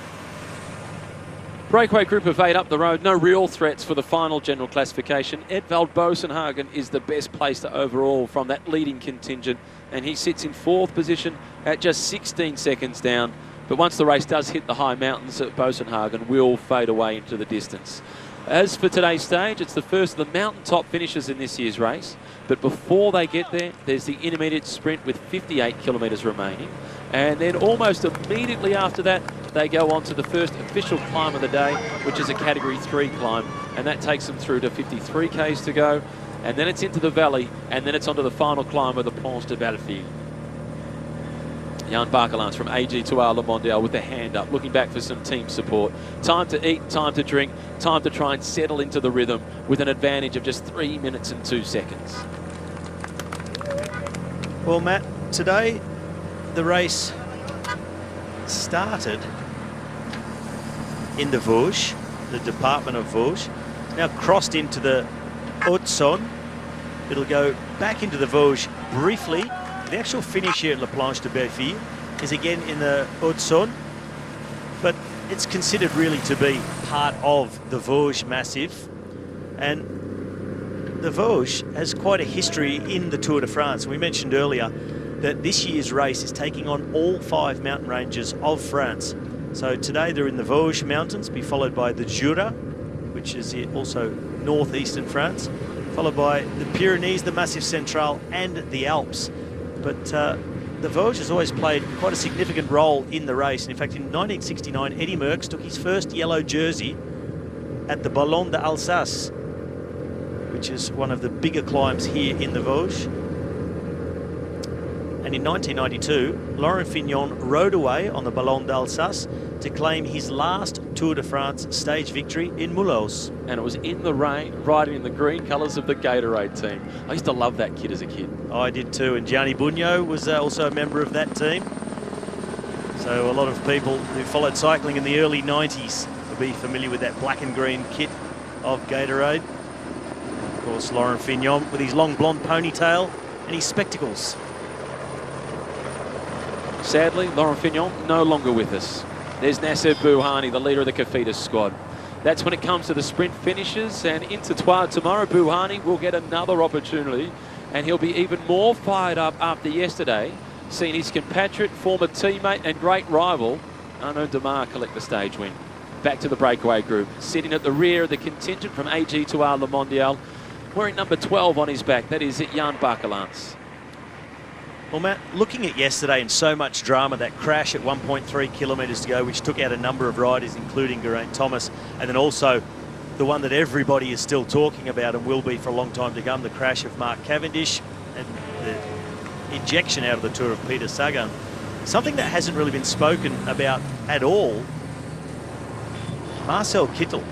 Breakaway group of 8 up the road. No real threats for the final general classification. Edvald Bosenhagen is the best placed overall from that leading contingent, and he sits in 4th position at just 16 seconds down. But once the race does hit the high mountains, Bosenhagen will fade away into the distance. As for today's stage, it's the first of the mountaintop finishes in this year's race. But before they get there, there's the intermediate sprint with 58 kilometres remaining. And then almost immediately after that, they go on to the first official climb of the day, which is a Category 3 climb. And that takes them through to 53 k's to go. And then it's into the valley, and then it's onto the final climb of the Planche de Belleville. Jan Bakelans from AG2R Le Mondial with the hand up, looking back for some team support. Time to eat, time to drink, time to try and settle into the rhythm with an advantage of just 3 minutes and 2 seconds. Well, Matt, today the race started in the Vosges, the department of Vosges, now crossed into the Haute-Saône. It'll go back into the Vosges briefly. The actual finish here at La Planche de Belleville is again in the Haute-Saône, but it's considered really to be part of the Vosges Massif. And the Vosges has quite a history in the Tour de France. We mentioned earlier that this year's race is taking on all 5 mountain ranges of France. So today they're in the Vosges Mountains, be followed by the Jura, which is also northeastern France, followed by the Pyrenees, the Massif Central, and the Alps. But the Vosges has always played quite a significant role in the race. And in fact, in 1969, Eddy Merckx took his first yellow jersey at the Ballon d'Alsace, which is one of the bigger climbs here in the Vosges. And in 1992, Laurent Fignon rode away on the Ballon d'Alsace to claim his last Tour de France stage victory in Mulhouse. And it was in the rain, riding in the green colours of the Gatorade team. I used to love that kid as a kid. I did too, and Gianni Bugno was also a member of that team. So a lot of people who followed cycling in the early 90s will be familiar with that black and green kit of Gatorade. Of course, Laurent Fignon with his long blonde ponytail and his spectacles. Sadly, Laurent Fignon no longer with us. There's Nasser Bouhanni, the leader of the Cofidis squad. That's when it comes to the sprint finishes, and into Toile tomorrow, Bouhanni will get another opportunity, and he'll be even more fired up after yesterday, seeing his compatriot, former teammate and great rival, Arnaud Démare, collect the stage win. Back to the breakaway group, sitting at the rear of the contingent from AG2R Le Mondial, wearing number 12 on his back. That is Jan Bakelans. Well, Matt, looking at yesterday and so much drama, that crash at 1.3 kilometres to go, which took out a number of riders, including Geraint Thomas, and then also the one that everybody is still talking about and will be for a long time to come, the crash of Mark Cavendish and the ejection out of the Tour of Peter Sagan. Something that hasn't really been spoken about at all, Marcel Kittle.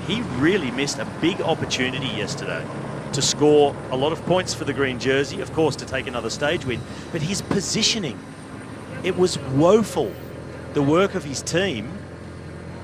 He really missed a big opportunity yesterday to score a lot of points for the green jersey, of course, to take another stage win. But his positioning, it was woeful. The work of his team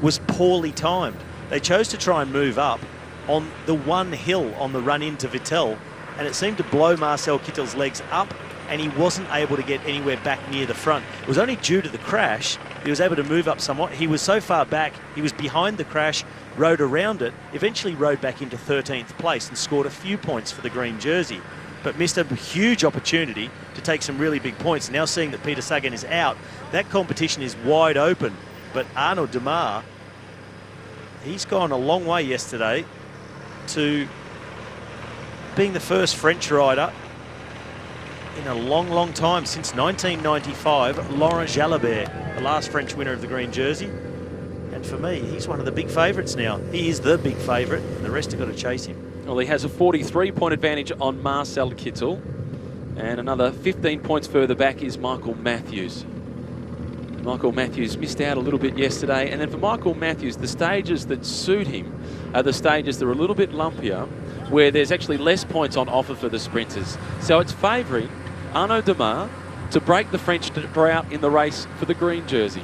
was poorly timed. They chose to try and move up on the one hill on the run into Vittel, and it seemed to blow Marcel Kittle's legs up, and he wasn't able to get anywhere back near the front. It was only due to the crash he was able to move up somewhat. He was so far back, he was behind the crash, rode around it, eventually rode back into 13th place and scored a few points for the green jersey, but missed a huge opportunity to take some really big points. Now seeing that Peter Sagan is out, that competition is wide open. But Arnaud Démare, he's gone a long way yesterday to being the first French rider in a long, long time, since 1995, Laurent Jalabert, the last French winner of the green jersey. And for me, he's one of the big favourites now. He is the big favourite, and the rest have got to chase him. Well, he has a 43-point advantage on Marcel Kittle, and another 15 points further back is Michael Matthews. Michael Matthews missed out a little bit yesterday. And then for Michael Matthews, the stages that suit him are the stages that are a little bit lumpier, where there's actually less points on offer for the sprinters. So it's favouring Arnaud Démare to break the French drought in the race for the green jersey.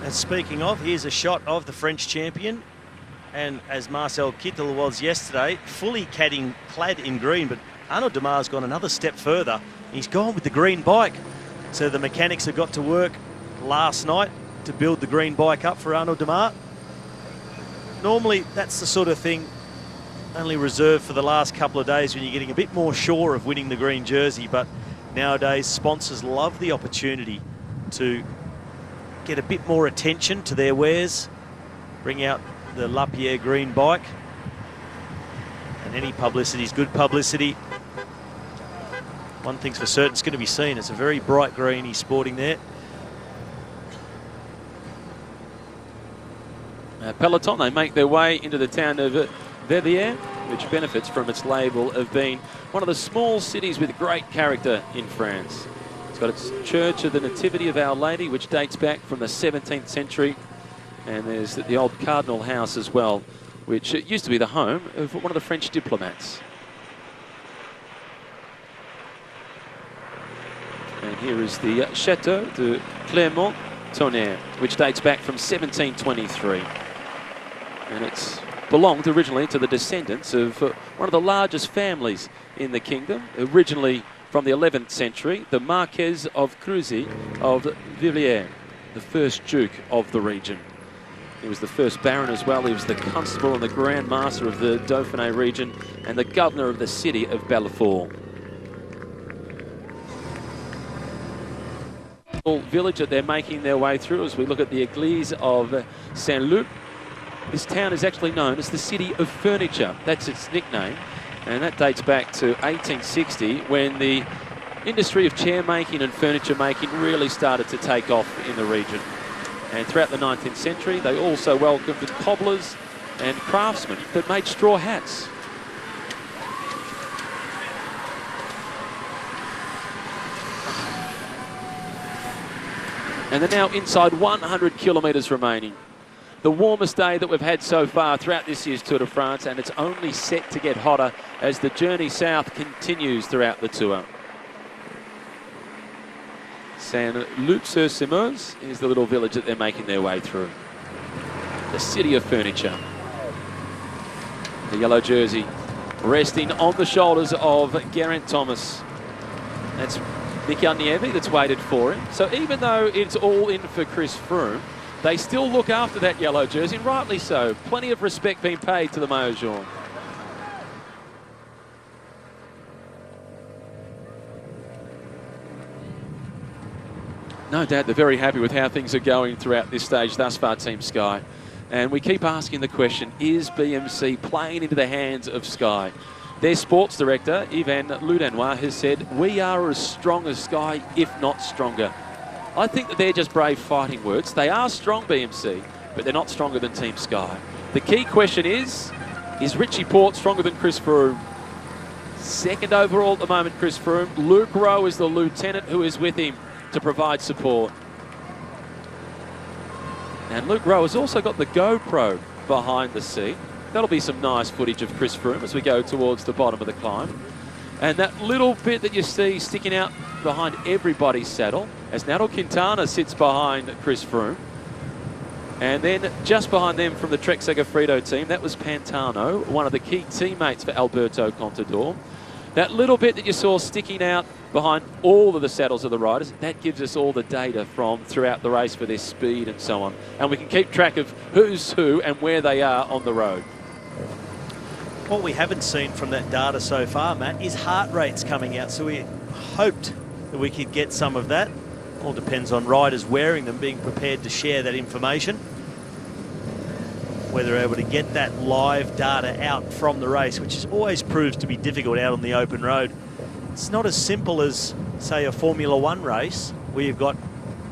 And speaking of, here's a shot of the French champion. And as Marcel Kittle was yesterday, fully clad in green, but Arnaud Démare's gone another step further. He's gone with the green bike. So the mechanics have got to work last night to build the green bike up for Arnaud Démare. Normally, that's the sort of thing only reserved for the last couple of days when you're getting a bit more sure of winning the green jersey, but nowadays sponsors love the opportunity to get a bit more attention to their wares, bring out the Lapierre green bike, and any publicity is good publicity. One thing's for certain, it's going to be seen. It's a very bright green he's sporting there. Peloton, they make their way into the town of Vivier, which benefits from its label of being one of the small cities with great character in France. It's got its Church of the Nativity of Our Lady, which dates back from the 17th century. And there's the old Cardinal House as well, which used to be the home of one of the French diplomats. And here is the Chateau De Clermont, which dates back from 1723. And it's belonged originally to the descendants of one of the largest families in the kingdom, originally from the 11th century, the Marquess of Creusy of Vivier, the first Duke of the region. He was the first Baron as well. He was the Constable and the Grand Master of the Dauphiné region and the Governor of the city of Belfort. Village that they're making their way through as we look at the Église of Saint-Loup. This town is actually known as the City of Furniture. That's its nickname. And that dates back to 1860 when the industry of chair making and furniture making really started to take off in the region. And throughout the 19th century, they also welcomed cobblers and craftsmen that made straw hats. And they're now inside 100 kilometres remaining. The warmest day that we've had so far throughout this year's Tour de France, and it's only set to get hotter as the journey south continues throughout the Tour. Saint-Loup-sur-Semeuse is the little village that they're making their way through. The City of Furniture. The yellow jersey resting on the shoulders of Geraint Thomas. That's Mikel Nieve that's waited for him. So even though it's all in for Chris Froome, they still look after that yellow jersey, and rightly so. Plenty of respect being paid to the maillot jaune. No doubt they're very happy with how things are going throughout this stage thus far, Team Sky. And we keep asking the question, is BMC playing into the hands of Sky? Their sports director, Yvan Ludanois, has said, we are as strong as Sky, if not stronger. I think that they're just brave fighting words. They are strong, BMC, but they're not stronger than Team Sky. The key question is Richie Porte stronger than Chris Froome? Second overall at the moment, Chris Froome. Luke Rowe is the lieutenant who is with him to provide support. And Luke Rowe has also got the GoPro behind the seat. That'll be some nice footage of Chris Froome as we go towards the bottom of the climb. And that little bit that you see sticking out behind everybody's saddle, as Nairo Quintana sits behind Chris Froome. And then just behind them from the Trek Segafredo team, that was Pantano, one of the key teammates for Alberto Contador. That little bit that you saw sticking out behind all of the saddles of the riders, that gives us all the data from throughout the race for their speed and so on. And we can keep track of who's who and where they are on the road. What we haven't seen from that data so far, Matt, is heart rates coming out. So we hoped that we could get some of that. All depends on riders wearing them, being prepared to share that information. Whether they're able to get that live data out from the race, which always proves to be difficult out on the open road. It's not as simple as, say, a Formula One race, where you've got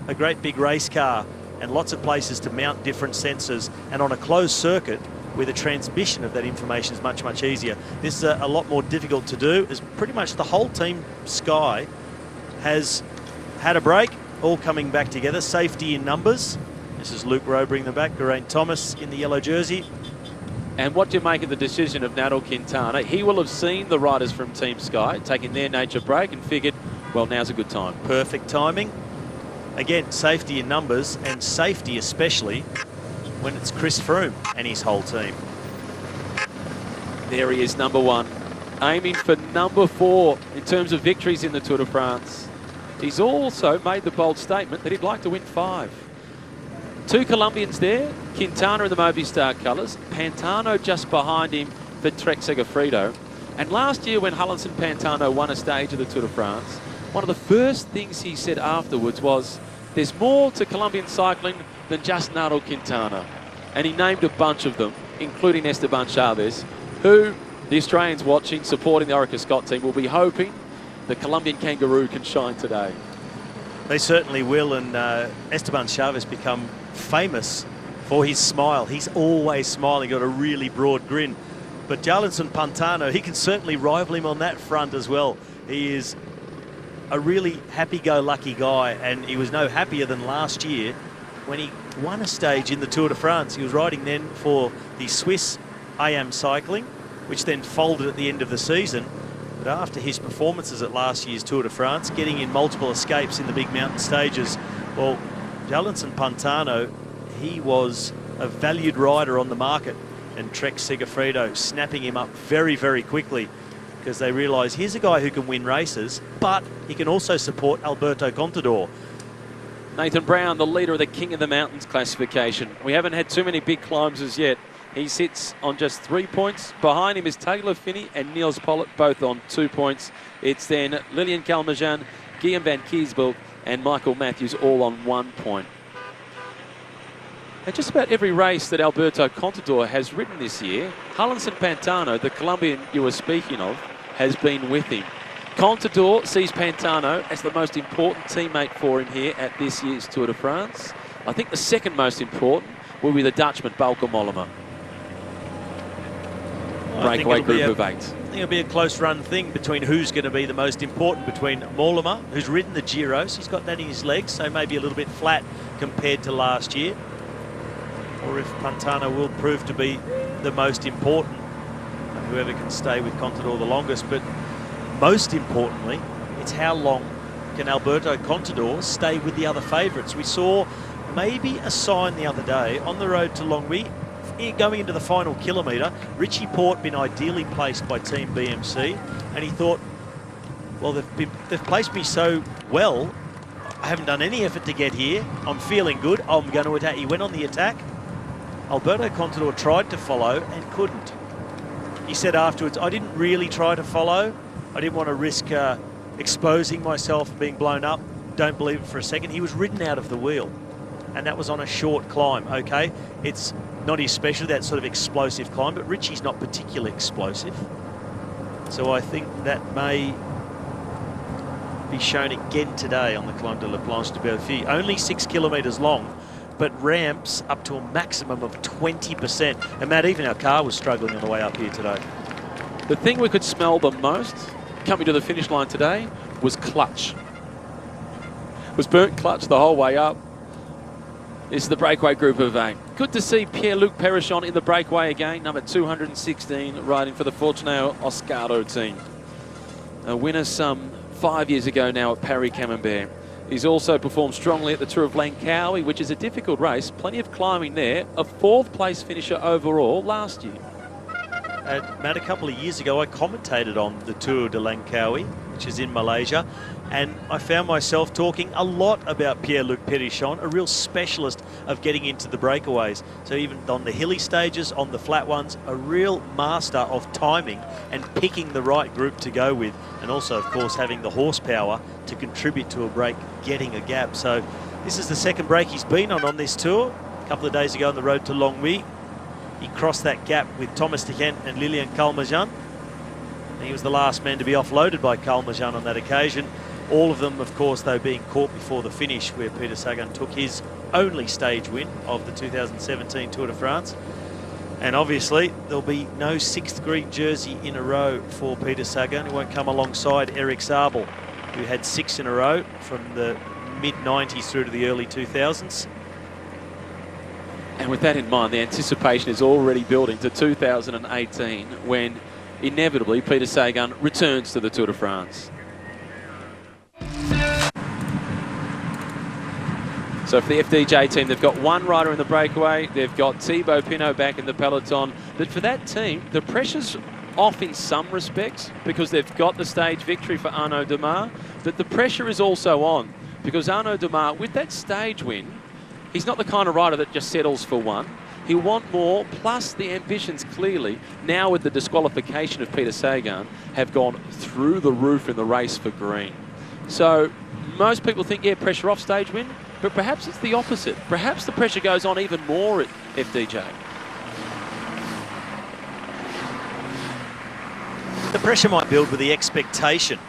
a great big race car and lots of places to mount different sensors, and on a closed circuit, where the transmission of that information is much, much easier. This is a lot more difficult to do, as pretty much the whole team Sky has had a break all coming back together. Safety in numbers. This is Luke Rowe bringing them back. Geraint Thomas in the yellow jersey. And what do you make of the decision of Natal Quintana? He will have seen the riders from Team Sky taking their nature break and figured, well, now's a good time. Perfect timing. Again, safety in numbers, and safety especially when it's Chris Froome and his whole team. There he is, number 1, aiming for number 4 in terms of victories in the Tour de France. He's also made the bold statement that he'd like to win 5. 2 Colombians there, Quintana in the Movistar colours, Pantano just behind him for Trek Segafredo. And last year when Hullinson Pantano won a stage of the Tour de France, one of the first things he said afterwards was, there's more to Colombian cycling than just Nairo Quintana. And he named a bunch of them, including Esteban Chavez, who the Australians watching, supporting the Orica Scott team, will be hoping the Colombian kangaroo can shine today. They certainly will, and Esteban Chavez become famous for his smile. He's always smiling, got a really broad grin. But Jarlinson Pantano, he can certainly rival him on that front as well. He is a really happy-go-lucky guy, and he was no happier than last year when he won a stage in the Tour de France. He was riding then for the Swiss AM Cycling, which then folded at the end of the season. But after his performances at last year's Tour de France, getting in multiple escapes in the big mountain stages, well, Jarlinson Pantano, he was a valued rider on the market, and Trek Segafredo snapping him up very, very quickly, because they realise here's a guy who can win races, but he can also support Alberto Contador. Nathan Brown, the leader of the King of the Mountains classification. We haven't had too many big climbs as yet. He sits on just 3 points. Behind him is Taylor Phinney and Niels Pollitt, both on 2 points. It's then Lilian Calmejean, Guillaume van Kiesbelt and Michael Matthews all on 1 point. And just about every race that Alberto Contador has ridden this year, Hullinson Pantano, the Colombian you were speaking of, has been with him. Contador sees Pantano as the most important teammate for him here at this year's Tour de France. I think the second most important will be the Dutchman, Bauke Mollema. Breakaway group of 8. I think it'll be a close run thing between who's going to be the most important, between Mollema, who's ridden the Giros. He's got that in his legs, so maybe a little bit flat compared to last year. Or if Pantano will prove to be the most important, whoever can stay with Contador the longest. But most importantly, it's how long can Alberto Contador stay with the other favourites. We saw maybe a sign the other day on the road to Longwy, going into the final kilometre. Richie Porte been ideally placed by Team BMC, and he thought, well, they've placed me so well, I haven't done any effort to get here. I'm feeling good. I'm going to attack. He went on the attack. Alberto Contador tried to follow and couldn't. He said afterwards, I didn't really try to follow. I didn't want to risk exposing myself and being blown up. Don't believe it for a second. He was ridden out of the wheel, and that was on a short climb. Okay, it's not his specialty, that sort of explosive climb, but Richie's not particularly explosive. So I think that may be shown again today on the Climb de la Planche de Belfi. Only 6 kilometres long, but ramps up to a maximum of 20%. And Matt, even our car was struggling on the way up here today. The thing we could smell the most coming to the finish line today was clutch. It was burnt clutch the whole way up. This is the Breakaway group of 8. Good to see Pierre-Luc Perrichon in the Breakaway again, number 216, riding for the Fortunato Oscado team. A winner some 5 years ago now at Paris-Camembert. He's also performed strongly at the Tour of Langkawi, which is a difficult race. Plenty of climbing there. A 4th place finisher overall last year. Matt, a couple of years ago, I commentated on the Tour de Langkawi, which is in Malaysia, and I found myself talking a lot about Pierre-Luc Perrichon, a real specialist of getting into the breakaways. So even on the hilly stages, on the flat ones, a real master of timing and picking the right group to go with, and also, of course, having the horsepower to contribute to a break, getting a gap. So this is the second break he's been on this tour. A couple of days ago on the road to Longwy, he crossed that gap with Thomas de Gent and Lilian Calmejean. He was the last man to be offloaded by Calmejean on that occasion. All of them, of course, though, being caught before the finish, where Peter Sagan took his only stage win of the 2017 Tour de France. And obviously, there'll be no 6th green jersey in a row for Peter Sagan. He won't come alongside Eric Zabel, who had 6 in a row from the mid-90s through to the early 2000s. And with that in mind, the anticipation is already building to 2018 when inevitably Peter Sagan returns to the Tour de France. So for the FDJ team, they've got one rider in the breakaway. They've got Thibaut Pinot back in the peloton. But for that team, the pressure's off in some respects because they've got the stage victory for Arnaud Démare. But the pressure is also on because Arnaud Démare, with that stage win, he's not the kind of rider that just settles for one. He'll want more, plus the ambitions clearly, now with the disqualification of Peter Sagan, have gone through the roof in the race for green. So most people think, yeah, pressure off stage win, but perhaps it's the opposite. Perhaps the pressure goes on even more at FDJ. The pressure might build with the expectation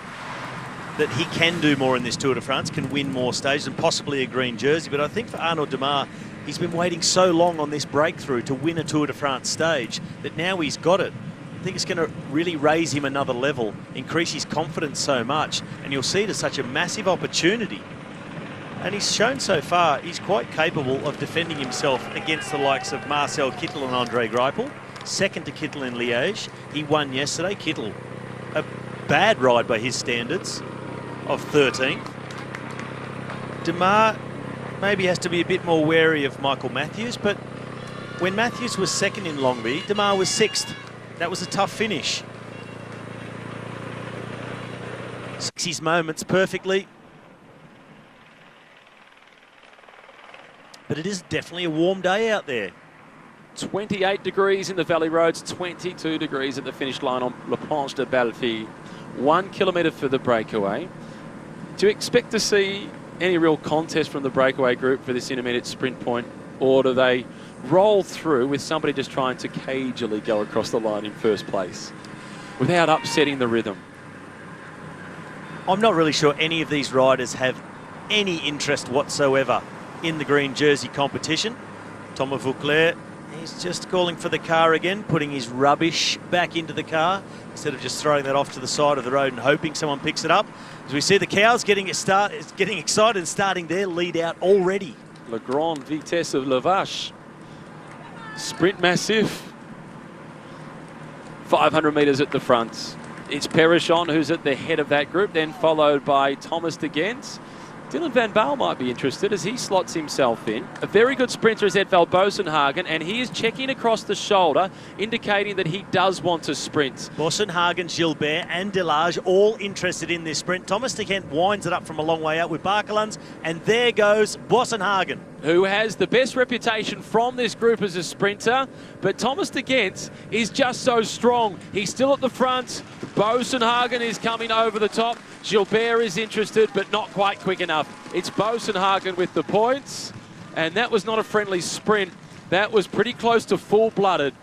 that he can do more in this Tour de France, can win more stages and possibly a green jersey. But I think for Arnaud Démare, he's been waiting so long on this breakthrough to win a Tour de France stage that now he's got it. I think it's going to really raise him another level, increase his confidence so much, and you'll see it as such a massive opportunity. And he's shown so far he's quite capable of defending himself against the likes of Marcel Kittle and Andre Greipel. Second to Kittle in Liège. He won yesterday. Kittle, a bad ride by his standards, of 13th. Démare maybe has to be a bit more wary of Michael Matthews, but when Matthews was second in Longby, Démare was 6th. That was a tough finish. Six his moments perfectly. But it is definitely a warm day out there. 28 degrees in the valley roads, 22 degrees at the finish line on La Planche de Belleville. 1 kilometre for the breakaway. Do you expect to see any real contest from the breakaway group for this intermediate sprint point, or do they roll through with somebody just trying to cagily go across the line in first place without upsetting the rhythm? I'm not really sure any of these riders have any interest whatsoever in the green jersey competition. Thomas Vauclair, he's just calling for the car again, putting his rubbish back into the car instead of just throwing that off to the side of the road and hoping someone picks it up. As we see the cows getting excited and starting their lead out already. Le Grand Vitesse of La Vache. Sprint massive. 500 metres at the front. It's Perrichon who's at the head of that group, then followed by Thomas de Gent. Dylan van Baarle might be interested as he slots himself in. A very good sprinter is Edvald Boasson-Hagen, and he is checking across the shoulder, indicating that he does want to sprint. Boasson-Hagen, Gilbert and Delage all interested in this sprint. Thomas de Gent winds it up from a long way out with Barkelans, and there goes Boasson-Hagen, who has the best reputation from this group as a sprinter. But Thomas de Gent is just so strong. He's still at the front. Boasson-Hagen is coming over the top. Gilbert is interested, but not quite quick enough. It's Boasson-Hagen with the points. And that was not a friendly sprint. That was pretty close to full-blooded.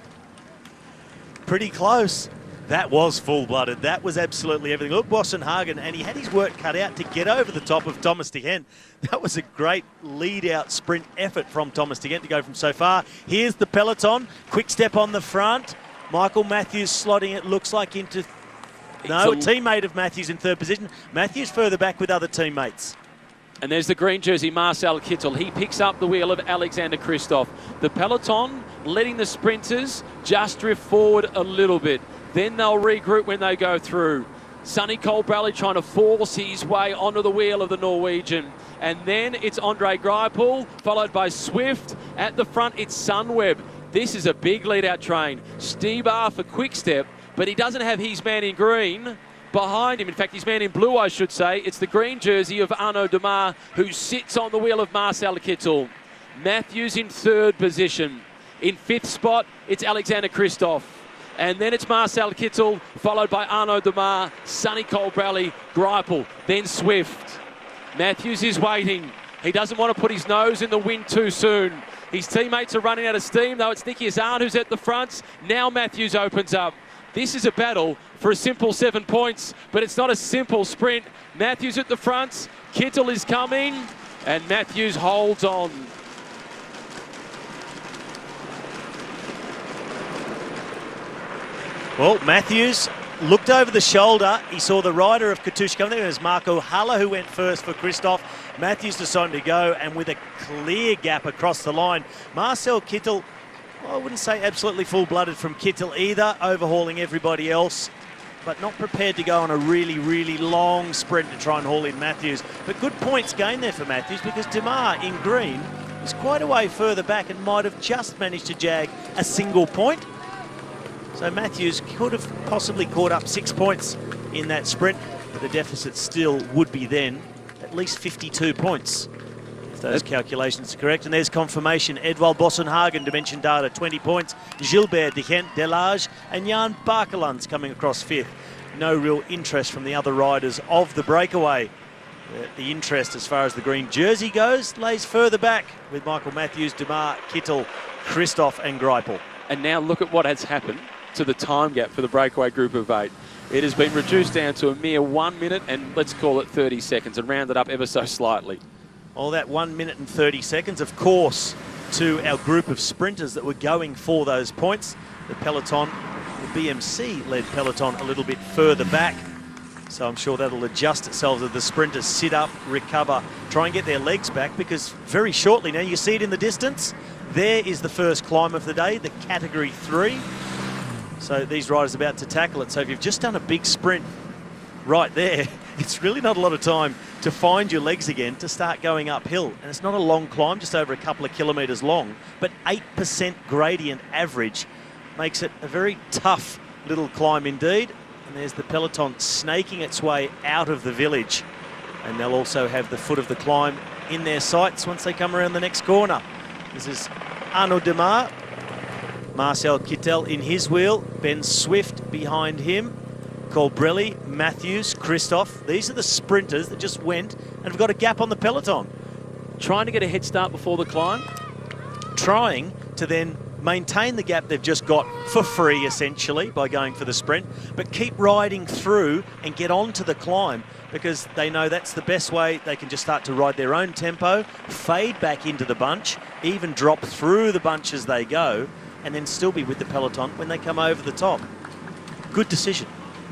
Pretty close. That was full-blooded. That was absolutely everything. Look, Boasson-Hagen, and he had his work cut out to get over the top of Thomas de Gent. That was a great lead-out sprint effort from Thomas de Gent to go from so far. Here's the peloton. Quick step on the front. Michael Matthews slotting it, looks like into... No, a teammate of Matthews in third position. Matthews further back with other teammates. And there's the green jersey, Marcel Kittle. He picks up the wheel of Alexander Kristoff. The peloton letting the sprinters just drift forward a little bit. Then they'll regroup when they go through. Sonny Colbrelli trying to force his way onto the wheel of the Norwegian. And then it's Andre Greipel, followed by Swift. At the front, it's Sunweb. This is a big lead-out train. Stybar for Quick-Step, but he doesn't have his man in green behind him. In fact, his man in blue, I should say. It's the green jersey of Arnaud Démare, who sits on the wheel of Marcel Kittle. Matthews in third position. In fifth spot, it's Alexander Kristoff. And then it's Marcel Kittle, followed by Arnaud Démare, Sonny Colbrelli, Greipel, then Swift. Matthews is waiting. He doesn't want to put his nose in the wind too soon. His teammates are running out of steam, though it's Nicky Hazard who's at the front. Now Matthews opens up. This is a battle for a simple 7 points, but it's not a simple sprint. Matthews at the front, Kittle is coming, and Matthews holds on. Well, Matthews looked over the shoulder. He saw the rider of Katusha coming there. It was Marco Haller who went first for Christoph. Matthews decided to go, and with a clear gap across the line, Marcel Kittle, well, I wouldn't say absolutely full-blooded from Kittle either, overhauling everybody else, but not prepared to go on a really, really long sprint to try and haul in Matthews. But good points gained there for Matthews, because Demar in green was quite a way further back and might have just managed to jag a single point. So Matthews could have possibly caught up 6 points in that sprint, but the deficit still would be then at least 52 points, if those calculations are correct. And there's confirmation. Edvald Bossenhagen, Dimension Data, 20 points. Gilbert de Gent, Delage, and Jan Barkelands coming across fifth. No real interest from the other riders of the breakaway. The interest as far as the green jersey goes lays further back with Michael Matthews, Demar, Kittle, Christoph and Greipel. And now look at what has happened to the time gap for the breakaway group of 8. It has been reduced down to a mere 1 minute and let's call it 30 seconds and rounded up ever so slightly. All that 1 minute and 30 seconds, of course, to our group of sprinters that were going for those points. The Peloton, the BMC-led Peloton a little bit further back. So I'm sure that'll adjust itself as the sprinters sit up, recover, try and get their legs back, because very shortly now, you see it in the distance, there is the first climb of the day, the Category 3. So these riders are about to tackle it. So if you've just done a big sprint right there, it's really not a lot of time to find your legs again to start going uphill. And it's not a long climb, just over a couple of kilometres long, but 8% gradient average makes it a very tough little climb indeed. And there's the Peloton snaking its way out of the village. And they'll also have the foot of the climb in their sights once they come around the next corner. This is Arnaud Demar, Marcel Kittle in his wheel, Ben Swift behind him, Colbrelli, Matthews, Christoph. These are the sprinters that just went and have got a gap on the Peloton. Trying to get a head start before the climb? Trying to then maintain the gap they've just got for free, essentially, by going for the sprint, but keep riding through and get onto the climb, because they know that's the best way. They can just start to ride their own tempo, fade back into the bunch, even drop through the bunch as they go, and then still be with the Peloton when they come over the top. Good decision.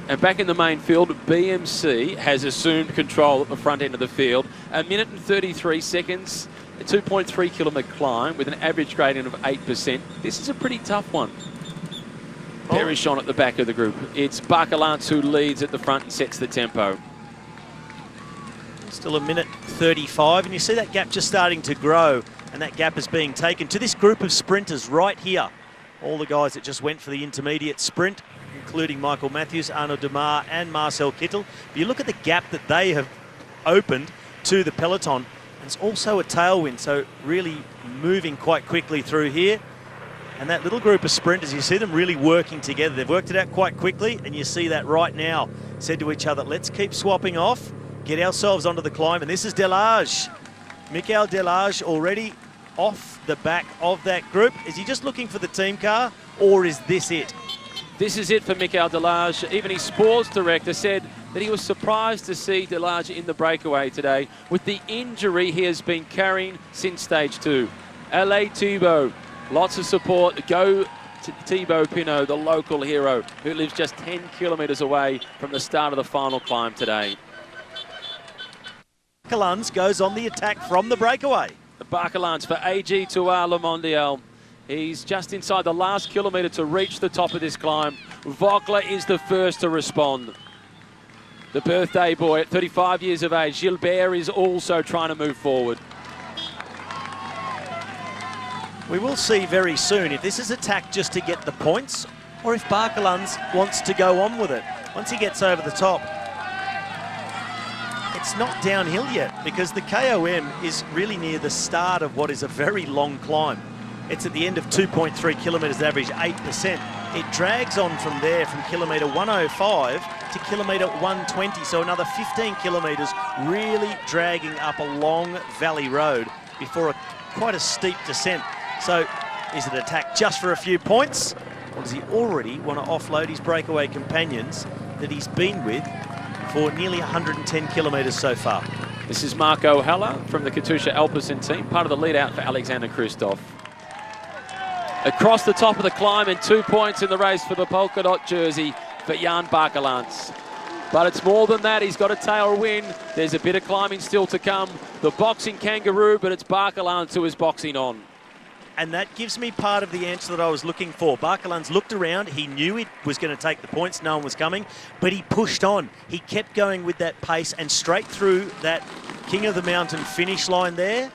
And back in the main field, BMC has assumed control at the front end of the field. 1 minute and 33 seconds, a 2.3 kilometre climb with an average gradient of 8%. This is a pretty tough one. Perichon at the back of the group. It's Barkelands who leads at the front and sets the tempo. Still 1 minute 35, and you see that gap just starting to grow, and that gap is being taken to this group of sprinters right here. All the guys that just went for the intermediate sprint, including Michael Matthews, Arnaud Demar and Marcel Kittle. But you look at the gap that they have opened to the Peloton, and it's also a tailwind, so really moving quite quickly through here. And that little group of sprinters, you see them really working together. They've worked it out quite quickly, and you see that right now. Said to each other, let's keep swapping off, get ourselves onto the climb. And this is Delage. Michael Delage already off the back of that group. Is he just looking for the team car, or is this it? This is it for Michael Delage. Even his sports director said that he was surprised to see Delage in the breakaway today with the injury he has been carrying since stage 2. Allez Thibaut, lots of support. Go to Thibaut Pinot, the local hero, who lives just 10 kilometres away from the start of the final climb today. Barkelands goes on the attack from the breakaway. Barkelands for AG2R Le Mondial. He's just inside the last kilometre to reach the top of this climb. Vogler is the first to respond. The birthday boy at 35 years of age, Gilbert, is also trying to move forward. We will see very soon if this is attacked just to get the points, or if Barkelands wants to go on with it. Once he gets over the top, it's not downhill yet, because the KOM is really near the start of what is a very long climb. It's at the end of 2.3 kilometres average, 8%. It drags on from there from kilometre 105 to kilometre 120, so another 15 kilometres really dragging up a long valley road before quite a steep descent. So is it attack just for a few points, or does he already want to offload his breakaway companions that he's been with for nearly 110 kilometres so far? This is Marco Haller from the Katusha Alpecin team, part of the lead out for Alexander Christoph. Across the top of the climb and 2 points in the race for the polka dot jersey. for Jan Bakelants. But it's more than that. He's got a tailwind. There's a bit of climbing still to come. The boxing kangaroo, but it's Bakelants who is boxing on. And that gives me part of the answer that I was looking for. Bakelants looked around. He knew he was going to take the points. No one was coming. But he pushed on. He kept going with that pace and straight through that King of the Mountain finish line there.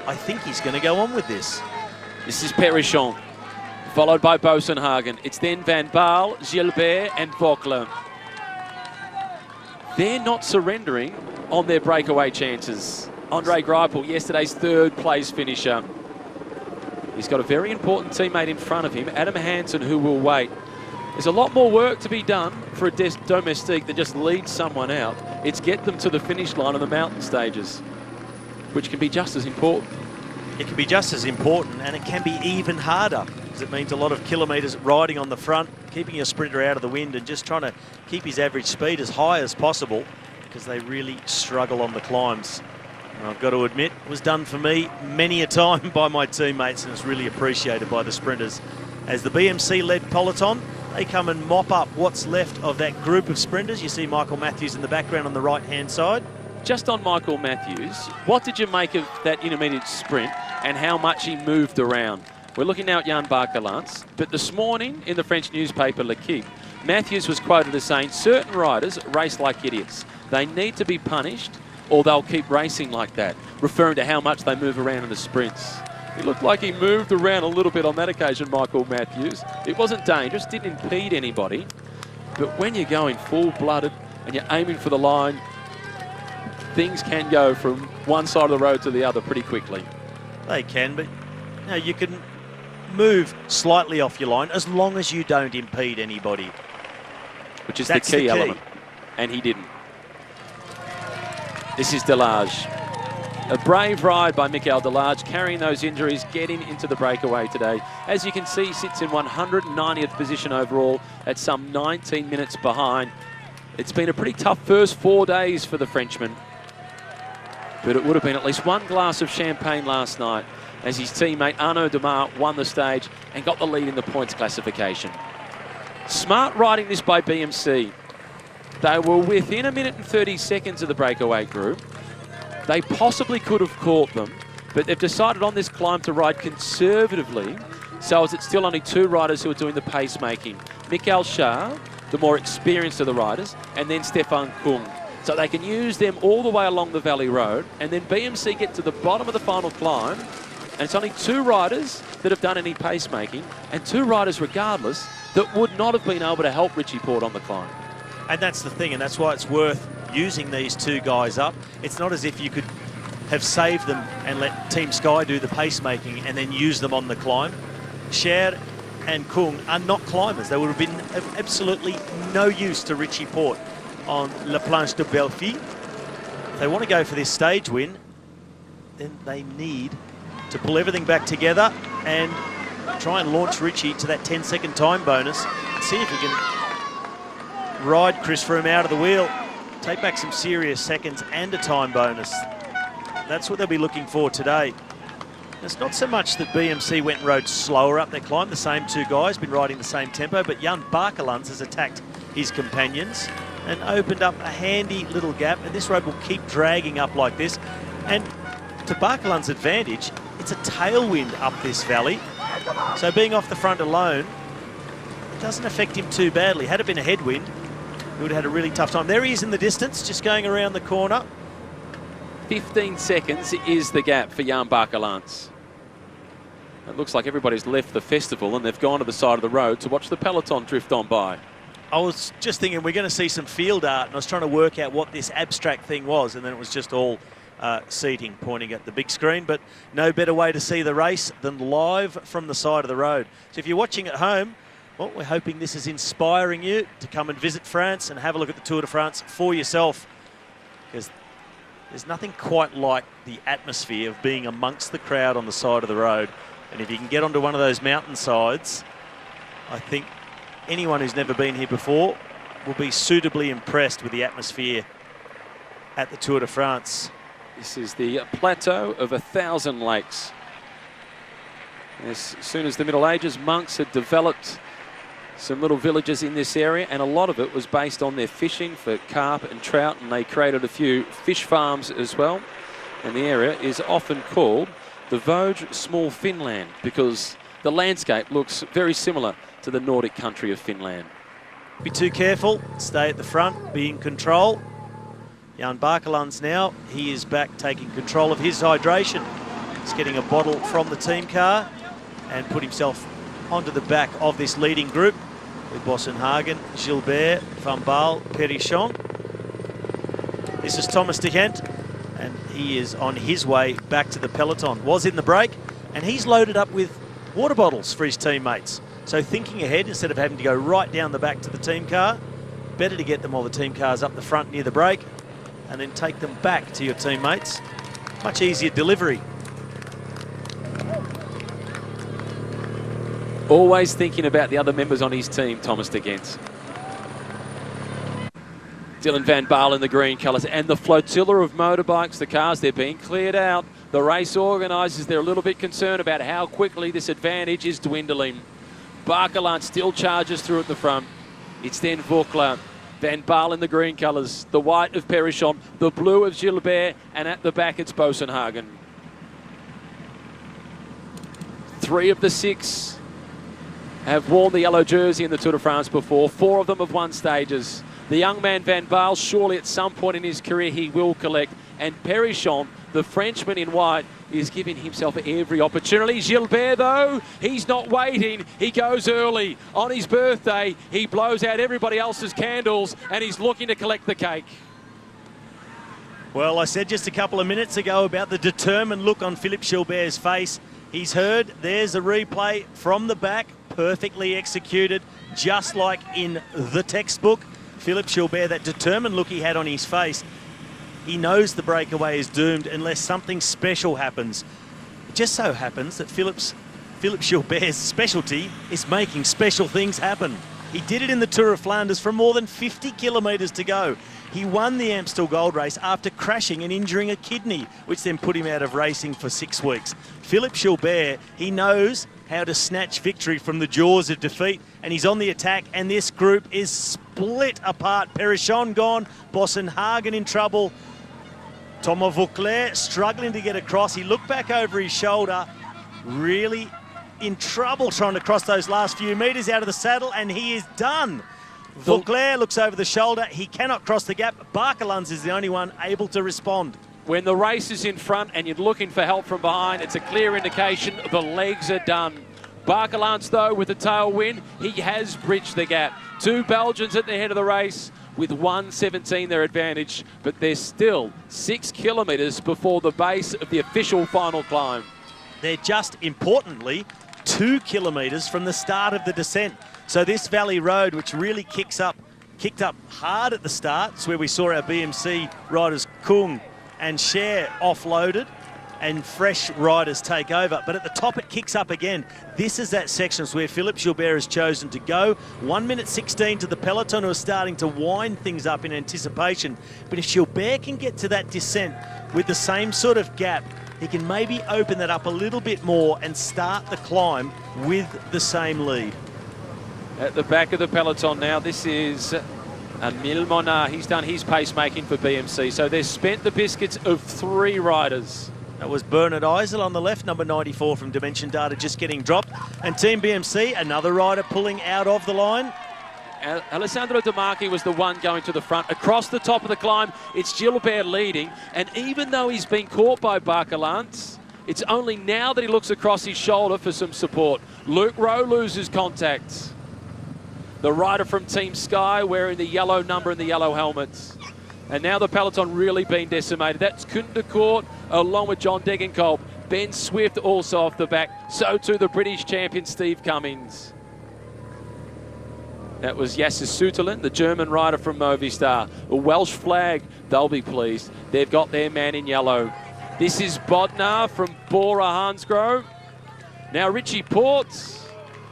I think he's going to go on with this. This is Perichon, followed by Bosenhagen. It's then Van Baal, Gilbert and Vauclair. They're not surrendering on their breakaway chances. Andre Greipel, yesterday's third place finisher. He's got a very important teammate in front of him, Adam Hansen, who will wait. There's a lot more work to be done for a domestique than just lead someone out. It's get them to the finish line on the mountain stages, which can be just as important. It can be just as important, and it can be even harder, because it means a lot of kilometres riding on the front, keeping your sprinter out of the wind and just trying to keep his average speed as high as possible, because they really struggle on the climbs. And I've got to admit, it was done for me many a time by my teammates, and it's really appreciated by the sprinters. As the BMC-led peloton, they come and mop up what's left of that group of sprinters. You see Michael Matthews in the background on the right-hand side. Just on Michael Matthews, what did you make of that intermediate sprint and how much he moved around? We're looking now at Jan Bakelants, but this morning in the French newspaper L'Equipe, Matthews was quoted as saying, certain riders race like idiots. They need to be punished or they'll keep racing like that, referring to how much they move around in the sprints. It looked like he moved around a little bit on that occasion, Michael Matthews. It wasn't dangerous, didn't impede anybody, but when you're going full-blooded and you're aiming for the line, things can go from one side of the road to the other pretty quickly. They can, but you know, you can move slightly off your line as long as you don't impede anybody. Which is the key element, and he didn't. This is Delage. A brave ride by Michael Delage, carrying those injuries, getting into the breakaway today. As you can see, he sits in 190th position overall at some 19 minutes behind. It's been a pretty tough first 4 days for the Frenchman, but it would have been at least one glass of champagne last night as his teammate Arnaud Demar won the stage and got the lead in the points classification. Smart riding this by BMC. They were within a minute and 30 seconds of the breakaway group. They possibly could have caught them, but they've decided on this climb to ride conservatively, so as it's still only two riders who are doing the pacemaking. Michael Char, the more experienced of the riders, and then Stefan Kung. So they can use them all the way along the Valley Road, and then BMC get to the bottom of the final climb, and it's only two riders that have done any pacemaking, and two riders regardless that would not have been able to help Richie Porte on the climb. And that's the thing, and that's why it's worth using these two guys up. It's not as if you could have saved them and let Team Sky do the pacemaking and then use them on the climb. Cher and Kung are not climbers. They would have been of absolutely no use to Richie Porte on La Planche de Belleville. If they want to go for this stage win, then they need to pull everything back together and try and launch Richie to that 10-second time bonus and see if he can ride Chris Froome out of the wheel, take back some serious seconds and a time bonus. That's what they'll be looking for today. It's not so much that BMC went and rode slower up their climb. The same two guys been riding the same tempo, but Jan Bakelants has attacked his companions and opened up a handy little gap, and this road will keep dragging up like this. And to Bakelants' advantage, it's a tailwind up this valley, so being off the front alone doesn't affect him too badly. Had it been a headwind, he would have had a really tough time. There he is in the distance, just going around the corner. 15 seconds is the gap for Jan Bakelants. It looks like everybody's left the festival and they've gone to the side of the road to watch the peloton drift on by. I was just thinking we're going to see some field art, and I was trying to work out what this abstract thing was, and then it was just all seating pointing at the big screen. But no better way to see the race than live from the side of the road. So if you're watching at home, well, we're hoping this is inspiring you to come and visit France and have a look at the Tour de France for yourself, because there's nothing quite like the atmosphere of being amongst the crowd on the side of the road. And if you can get onto one of those mountain sides, I think anyone who's never been here before will be suitably impressed with the atmosphere at the Tour de France. This is the plateau of 1,000 lakes. As soon as the Middle Ages, monks had developed some little villages in this area, and a lot of it was based on their fishing for carp and trout, and they created a few fish farms as well. And the area is often called the Vosges Small Finland because the landscape looks very similar to the Nordic country of Finland. Be too careful, stay at the front, be in control. Jan Barkelands now, he is back taking control of his hydration. He's getting a bottle from the team car and put himself onto the back of this leading group with Bossenhagen, Gilbert, Van Baal, Perichon. This is Thomas de Gent, and he is on his way back to the peloton. Was in the break, and he's loaded up with water bottles for his teammates. So thinking ahead, instead of having to go right down the back to the team car, better to get them while the team car's up the front near the break and then take them back to your teammates. Much easier delivery. Always thinking about the other members on his team, Thomas de Gent. Dylan Van Baal in the green colours, and the flotilla of motorbikes, the cars, they're being cleared out. The race organisers, they're a little bit concerned about how quickly this advantage is dwindling. Barkelands still charges through at the front. It's then Vukla, Van Baal in the green colours, the white of Perichon, the blue of Gilbert, and at the back it's Bossenhagen. 3 of the 6 have worn the yellow jersey in the Tour de France before. 4 of them have won stages. The young man Van Baal, surely at some point in his career he will collect. And Perichon, the Frenchman in white, is giving himself every opportunity. Gilbert, though, he's not waiting. He goes early. On his birthday, he blows out everybody else's candles, and he's looking to collect the cake. Well, I said just a couple of minutes ago about the determined look on Philippe Gilbert's face. He's heard, there's a replay from the back, perfectly executed, just like in the textbook. Philippe Gilbert, that determined look he had on his face, he knows the breakaway is doomed unless something special happens. It just so happens that Philippe Gilbert's specialty is making special things happen. He did it in the Tour of Flanders from more than 50 kilometres to go. He won the Amstel Gold Race after crashing and injuring a kidney, which then put him out of racing for 6 weeks. Philippe Gilbert, he knows how to snatch victory from the jaws of defeat, and he's on the attack, and this group is split apart. Perichon gone, Bossenhagen in trouble, Thomas Vukler struggling to get across. He looked back over his shoulder, really in trouble trying to cross those last few metres out of the saddle, and he is done. Vukler looks over the shoulder. He cannot cross the gap. Barkelands is the only one able to respond. When the race is in front and you're looking for help from behind, it's a clear indication the legs are done. Barkelands, though, with the tailwind, he has bridged the gap. 2 Belgians at the head of the race with 1:17 their advantage, but there's still 6 kilometres before the base of the official final climb. They're just, importantly, 2 kilometres from the start of the descent. So this valley road, which really kicked up hard at the start, it's where we saw our BMC riders Kung and Cher offloaded and fresh riders take over. But at the top, it kicks up again. This is that section where Philippe Gilbert has chosen to go. 1:16 to the peloton, who are starting to wind things up in anticipation. But if Gilbert can get to that descent with the same sort of gap, he can maybe open that up a little bit more and start the climb with the same lead. At the back of the peloton now, this is Emile Monard. He's done his pacemaking for BMC. So they've spent the biscuits of 3 riders. That was Bernard Eisel on the left, number 94 from Dimension Data, just getting dropped. And Team BMC, another rider pulling out of the line. Alessandro De Marchi was the one going to the front. Across the top of the climb, it's Gilbert leading. And even though he's been caught by Barkelands, it's only now that he looks across his shoulder for some support. Luke Rowe loses contact. The rider from Team Sky wearing the yellow number and the yellow helmets. And now the peloton really been decimated. That's Kundecourt along with John Degenkolb. Ben Swift also off the back. So too the British champion Steve Cummings. That was Jasser Suterlin, the German rider from Movistar. A Welsh flag, they'll be pleased. They've got their man in yellow. This is Bodnar from Bora Hansgrohe. Now Richie Porte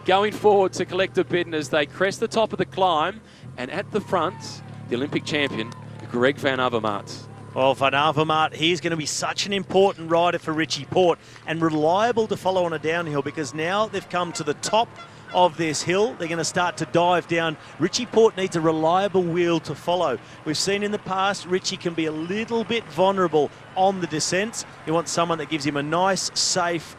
going forward to collect a bid as they crest the top of the climb. And at the front, the Olympic champion, Greg Van Avermaet. Well, Van Avermaet, he's going to be such an important rider for Richie Porte and reliable to follow on a downhill, because now they've come to the top of this hill. They're going to start to dive down. Richie Porte needs a reliable wheel to follow. We've seen in the past Richie can be a little bit vulnerable on the descents. He wants someone that gives him a nice, safe,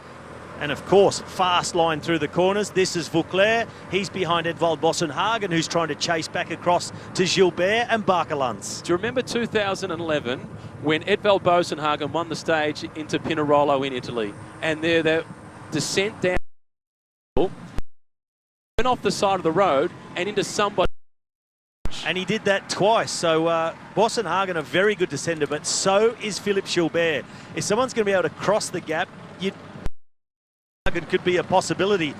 and of course, fast line through the corners. This is Vauclair. He's behind Edvald Boasson-Hagen, who's trying to chase back across to Gilbert and Barkelans. Do you remember 2011 when Edvald Boasson-Hagen won the stage into Pinerolo in Italy? And their descent down went off the side of the road and into somebody. And he did that twice. So Boasson-Hagen, a very good descender, but so is Philippe Gilbert. If someone's going to be able to cross the gap, could be a possibility.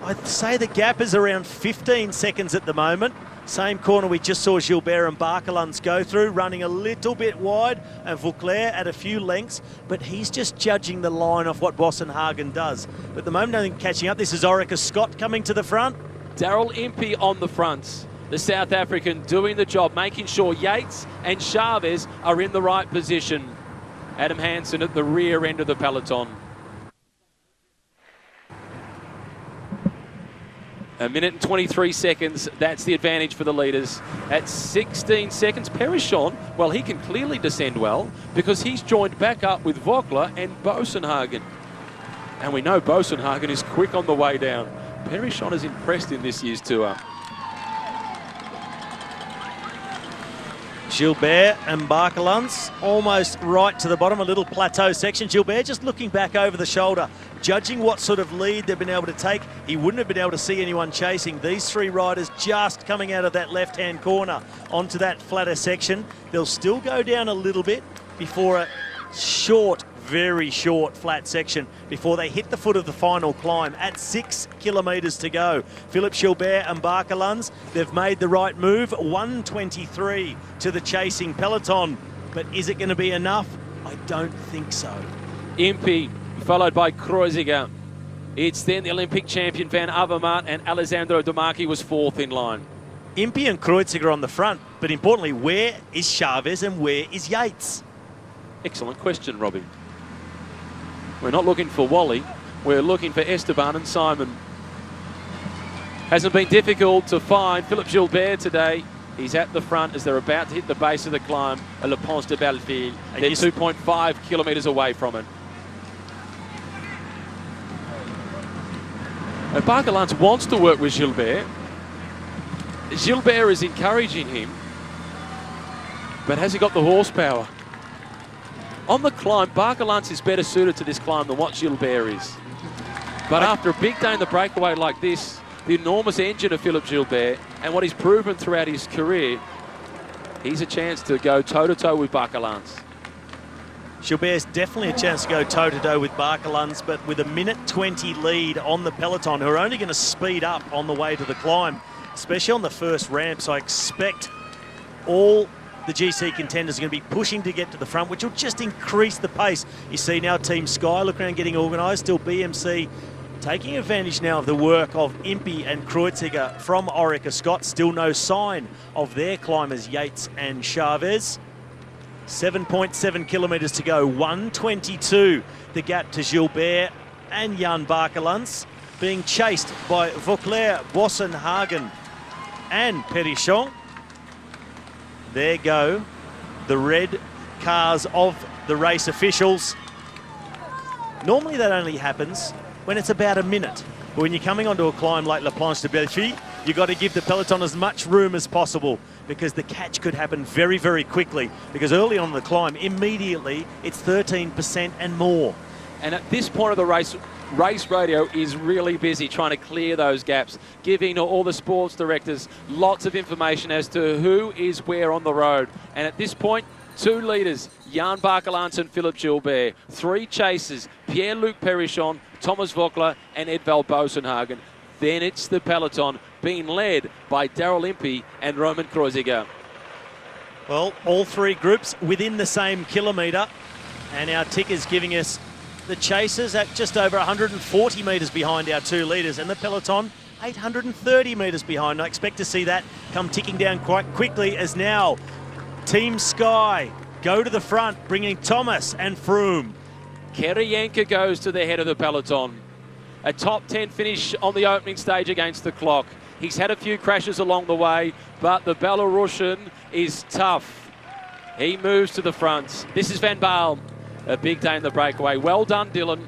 I'd say the gap is around 15 seconds at the moment. Same corner we just saw Gilbert and Barkelans go through, running a little bit wide, and Vauclair at a few lengths, but he's just judging the line of what Boasson-Hagen does. But at the moment, nothing catching up. This is Orica Scott coming to the front. Daryl Impey on the front. The South African doing the job, making sure Yates and Chavez are in the right position. Adam Hansen at the rear end of the peloton. A minute and 23 seconds, that's the advantage for the leaders. At 16 seconds, Perichon, well, he can clearly descend well because he's joined back up with Vogler and Boasson-Hagen. And we know Boasson-Hagen is quick on the way down. Perichon is impressed in this year's tour. Gilbert and Barkelans almost right to the bottom, a little plateau section. Gilbert just looking back over the shoulder, judging what sort of lead they've been able to take. He wouldn't have been able to see anyone chasing. These three riders just coming out of that left-hand corner onto that flatter section. They'll still go down a little bit before a short, very short flat section before they hit the foot of the final climb at 6 kilometres to go. Philippe Gilbert and Barkelans, they've made the right move. 1:23 to the chasing peloton. But is it going to be enough? I don't think so. Impey, followed by Kreuziger. It's then the Olympic champion Van Avermaet, and Alessandro De Marchi was fourth in line. Impey and Kreuziger on the front, but importantly, where is Chavez and where is Yates? Excellent question, Robbie. We're not looking for Wally, we're looking for Esteban and Simon. Hasn't been difficult to find Philippe Gilbert today. He's at the front as they're about to hit the base of the climb at Le Pont de Belleville. They're 2.5 kilometres away from it. And Barkelans wants to work with Gilbert. Gilbert is encouraging him, but has he got the horsepower? On the climb, Barkelans is better suited to this climb than what Gilbert is. But after a big day in the breakaway like this, the enormous engine of Philippe Gilbert and what he's proven throughout his career, he's a chance to go toe-to-toe with Barkelans. Gilbert's definitely a chance to go toe-to-toe with Barkelans, but with a minute 20 lead on the peloton, who are only going to speed up on the way to the climb, especially on the first ramp. So I expect all the GC contenders are going to be pushing to get to the front, which will just increase the pace. You see now Team Sky looking around getting organised, still BMC taking advantage now of the work of Impey and Kreuziger from Orica Scott. Still no sign of their climbers, Yates and Chavez. 7.7 kilometres to go, 1:22 the gap to Gilbert and Jan Barkelans, being chased by Vauclair, Boasson-Hagen and Perichon. There go the red cars of the race officials. Normally that only happens when it's about a minute. But when you're coming onto a climb like La Planche de Belleville, you've got to give the peloton as much room as possible, because the catch could happen very, very quickly. Because early on in the climb, immediately, it's 13% and more. And at this point of the race, Race Radio is really busy trying to clear those gaps, giving all the sports directors lots of information as to who is where on the road. And at this point, 2 leaders, Jan Barkelans and Philippe Gilbert. 3 chasers, Pierre-Luc Perichon, Thomas Vogler and Edvald Boasson-Hagen. Then it's the peloton being led by Daryl Impey and Roman Kreuziger. Well, all 3 groups within the same kilometre, and our ticker's giving us the chasers at just over 140 metres behind our 2 leaders, and the peloton 830 metres behind. I expect to see that come ticking down quite quickly, as now Team Sky go to the front, bringing Thomas and Froome. Kirienka goes to the head of the peloton. A top 10 finish on the opening stage against the clock. He's had a few crashes along the way, but the Belarusian is tough. He moves to the front. This is Van Baal. A big day in the breakaway. Well done, Dylan.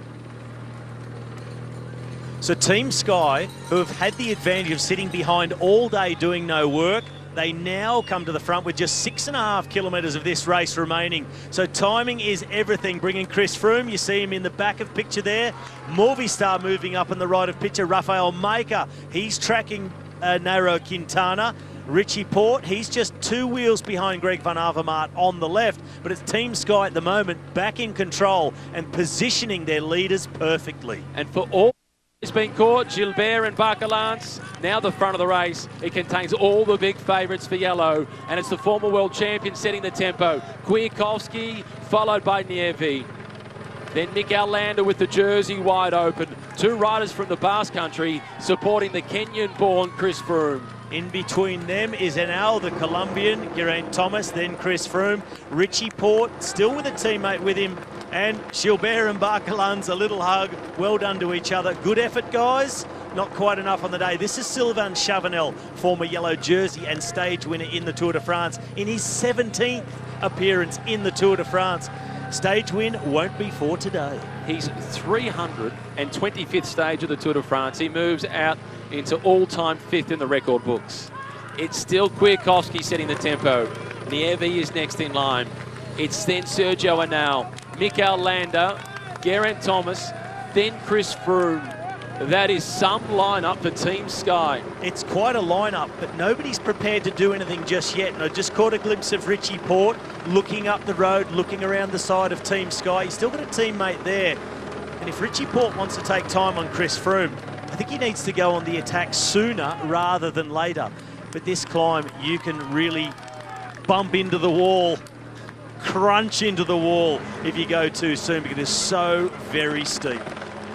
So Team Sky, who have had the advantage of sitting behind all day doing no work, they now come to the front with just 6.5 kilometres of this race remaining. So timing is everything. Bringing Chris Froome, you see him in the back of picture there. Movistar moving up on the right of picture. Rafael Maker, he's tracking Nairo Quintana. Richie Porte, he's just 2 wheels behind Greg Van Avermaet on the left, but it's Team Sky at the moment back in control and positioning their leaders perfectly. And for all it's been caught, Gilbert and Barcelance, now the front of the race. It contains all the big favourites for yellow, and it's the former world champion setting the tempo. Kwiatkowski, followed by Nievi. Then Miguel Landa with the jersey wide open. 2 riders from the Basque Country supporting the Kenyan-born Chris Froome. In between them is Enal, the Colombian, Geraint Thomas, then Chris Froome. Richie Porte, still with a teammate with him, and Gilbert and Barcelance, a little hug. Well done to each other. Good effort, guys. Not quite enough on the day. This is Sylvain Chavanel, former yellow jersey and stage winner in the Tour de France, in his 17th appearance in the Tour de France. Stage win won't be for today. He's 325th stage of the Tour de France. He moves out into all-time 5th in the record books. It's still Kwiatkowski setting the tempo. Nievi is next in line. It's then Sergio Henao, Miguel Landa, Geraint Thomas, then Chris Froome. That is some lineup for Team Sky. It's quite a lineup, but nobody's prepared to do anything just yet. And I just caught a glimpse of Richie Porte looking up the road, looking around the side of Team Sky. He's still got a teammate there. And if Richie Porte wants to take time on Chris Froome, I think he needs to go on the attack sooner rather than later. But this climb, you can really bump into the wall, crunch into the wall if you go too soon, because it's so very steep.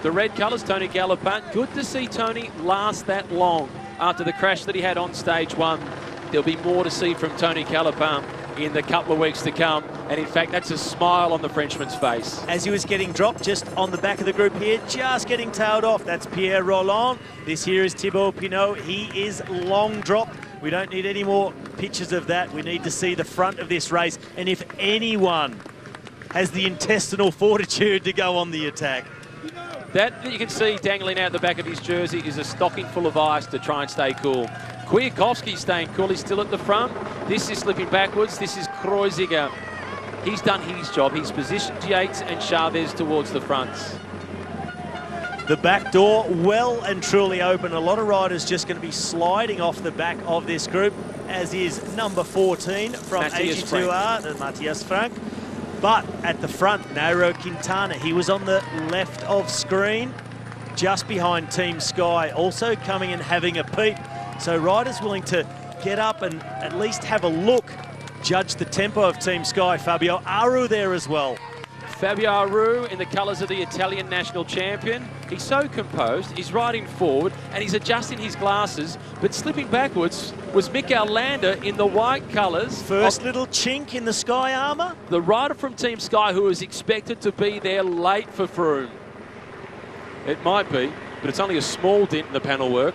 The red colours, Tony Galopin. Good to see Tony last that long after the crash that he had on stage 1. There'll be more to see from Tony Galopin in the couple of weeks to come. And in fact, that's a smile on the Frenchman's face. As he was getting dropped just on the back of the group here, just getting tailed off. That's Pierre Rolland. This here is Thibaut Pinot. He is long dropped. We don't need any more pictures of that. We need to see the front of this race. And if anyone has the intestinal fortitude to go on the attack. That you can see dangling out the back of his jersey is a stocking full of ice to try and stay cool. Kwiatkowski staying cool. He's still at the front. This is slipping backwards. This is Kreuziger. He's done his job. He's positioned Yates and Chavez towards the fronts. The back door well and truly open. A lot of riders just going to be sliding off the back of this group, as is number 14 from AG2R, the Matthias Frank. But at the front, Nairo Quintana, he was on the left of screen, just behind Team Sky, also coming and having a peep. So riders willing to get up and at least have a look, judge the tempo of Team Sky. Fabio Aru there as well. Fabio Aru in the colours of the Italian national champion. He's so composed, he's riding forward and he's adjusting his glasses, but slipping backwards was Miguel Landa in the white colours. First little chink in the Sky armour. The rider from Team Sky who is expected to be there late for Froome. It might be, but it's only a small dent in the panel work.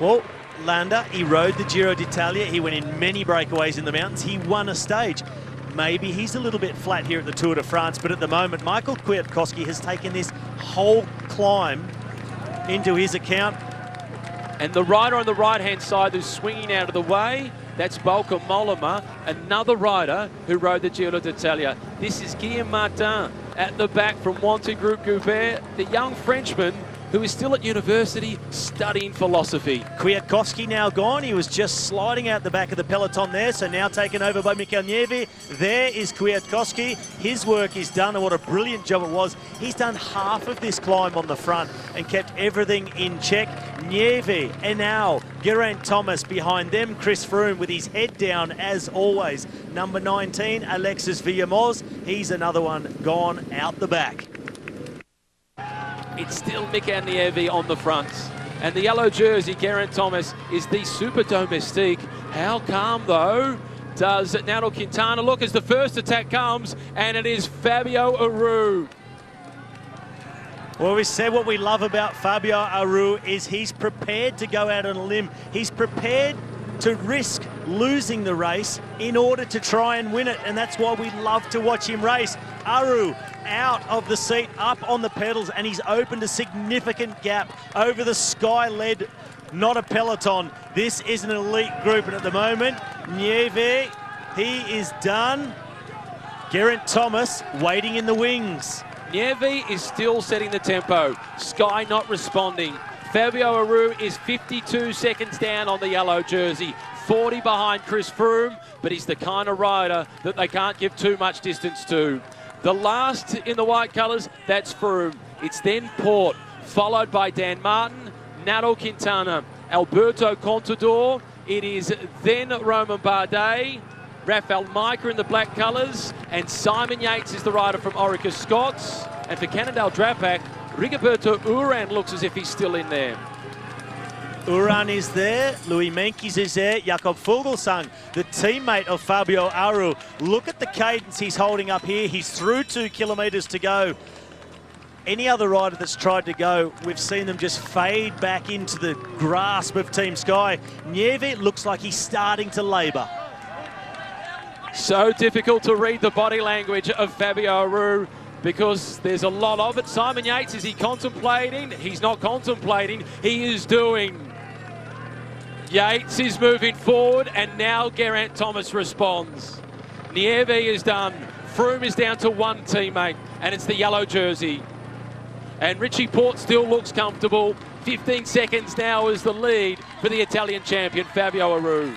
Well, Landa, he rode the Giro d'Italia. He went in many breakaways in the mountains. He won a stage. Maybe he's a little bit flat here at the Tour de France, but at the moment, Michael Kwiatkowski has taken this whole climb into his account. And the rider on the right-hand side who's swinging out of the way, that's Bauke Mollema, another rider who rode the Giro d'Italia. This is Guillaume Martin at the back from Wanty Group Goubert, the young Frenchman who is still at university studying philosophy. Kwiatkowski now gone. He was just sliding out the back of the peloton there, so now taken over by Mikel Nievi. There is Kwiatkowski. His work is done, and what a brilliant job it was. He's done half of this climb on the front and kept everything in check. Nievi, Henao, Geraint Thomas behind them. Chris Froome with his head down as always. Number 19, Alexis Villamoz. He's another one gone out the back. It's still Miguel Nievi on the front. And the yellow jersey, Geraint Thomas, is the super domestique. How calm, though, does Nairo Quintana look as the first attack comes, and it is Fabio Aru. Well, we said what we love about Fabio Aru is he's prepared to go out on a limb. He's prepared to risk losing the race in order to try and win it, and that's why we love to watch him race. Aru out of the seat, up on the pedals, and he's opened a significant gap over the Sky-led, not a Peloton. This is an elite group, and at the moment, Nieve, he is done. Geraint Thomas waiting in the wings. Nieve is still setting the tempo. Sky not responding. Fabio Aru is 52 seconds down on the yellow jersey. 40 behind Chris Froome, but he's the kind of rider that they can't give too much distance to. The last in the white colours, that's Froome. It's then Port, followed by Dan Martin, Nairo Quintana, Alberto Contador. It is then Romain Bardet, Rafael Micah in the black colours, and Simon Yates is the rider from Orica Scots. And for Cannondale Drapac, Rigoberto Urán looks as if he's still in there. Urán is there, Louis Meintjes is there, Jakob Fuglsang, the teammate of Fabio Aru. Look at the cadence he's holding up here. He's through 2 kilometres to go. Any other rider that's tried to go, we've seen them just fade back into the grasp of Team Sky. Nieve looks like he's starting to labour. So difficult to read the body language of Fabio Aru because there's a lot of it. Simon Yates, is he contemplating? He's not contemplating, he is doing. Yates is moving forward, and now Geraint Thomas responds. Nieve is done. Froome is down to one teammate, and it's the yellow jersey. And Richie Porte still looks comfortable. 15 seconds now is the lead for the Italian champion, Fabio Aru.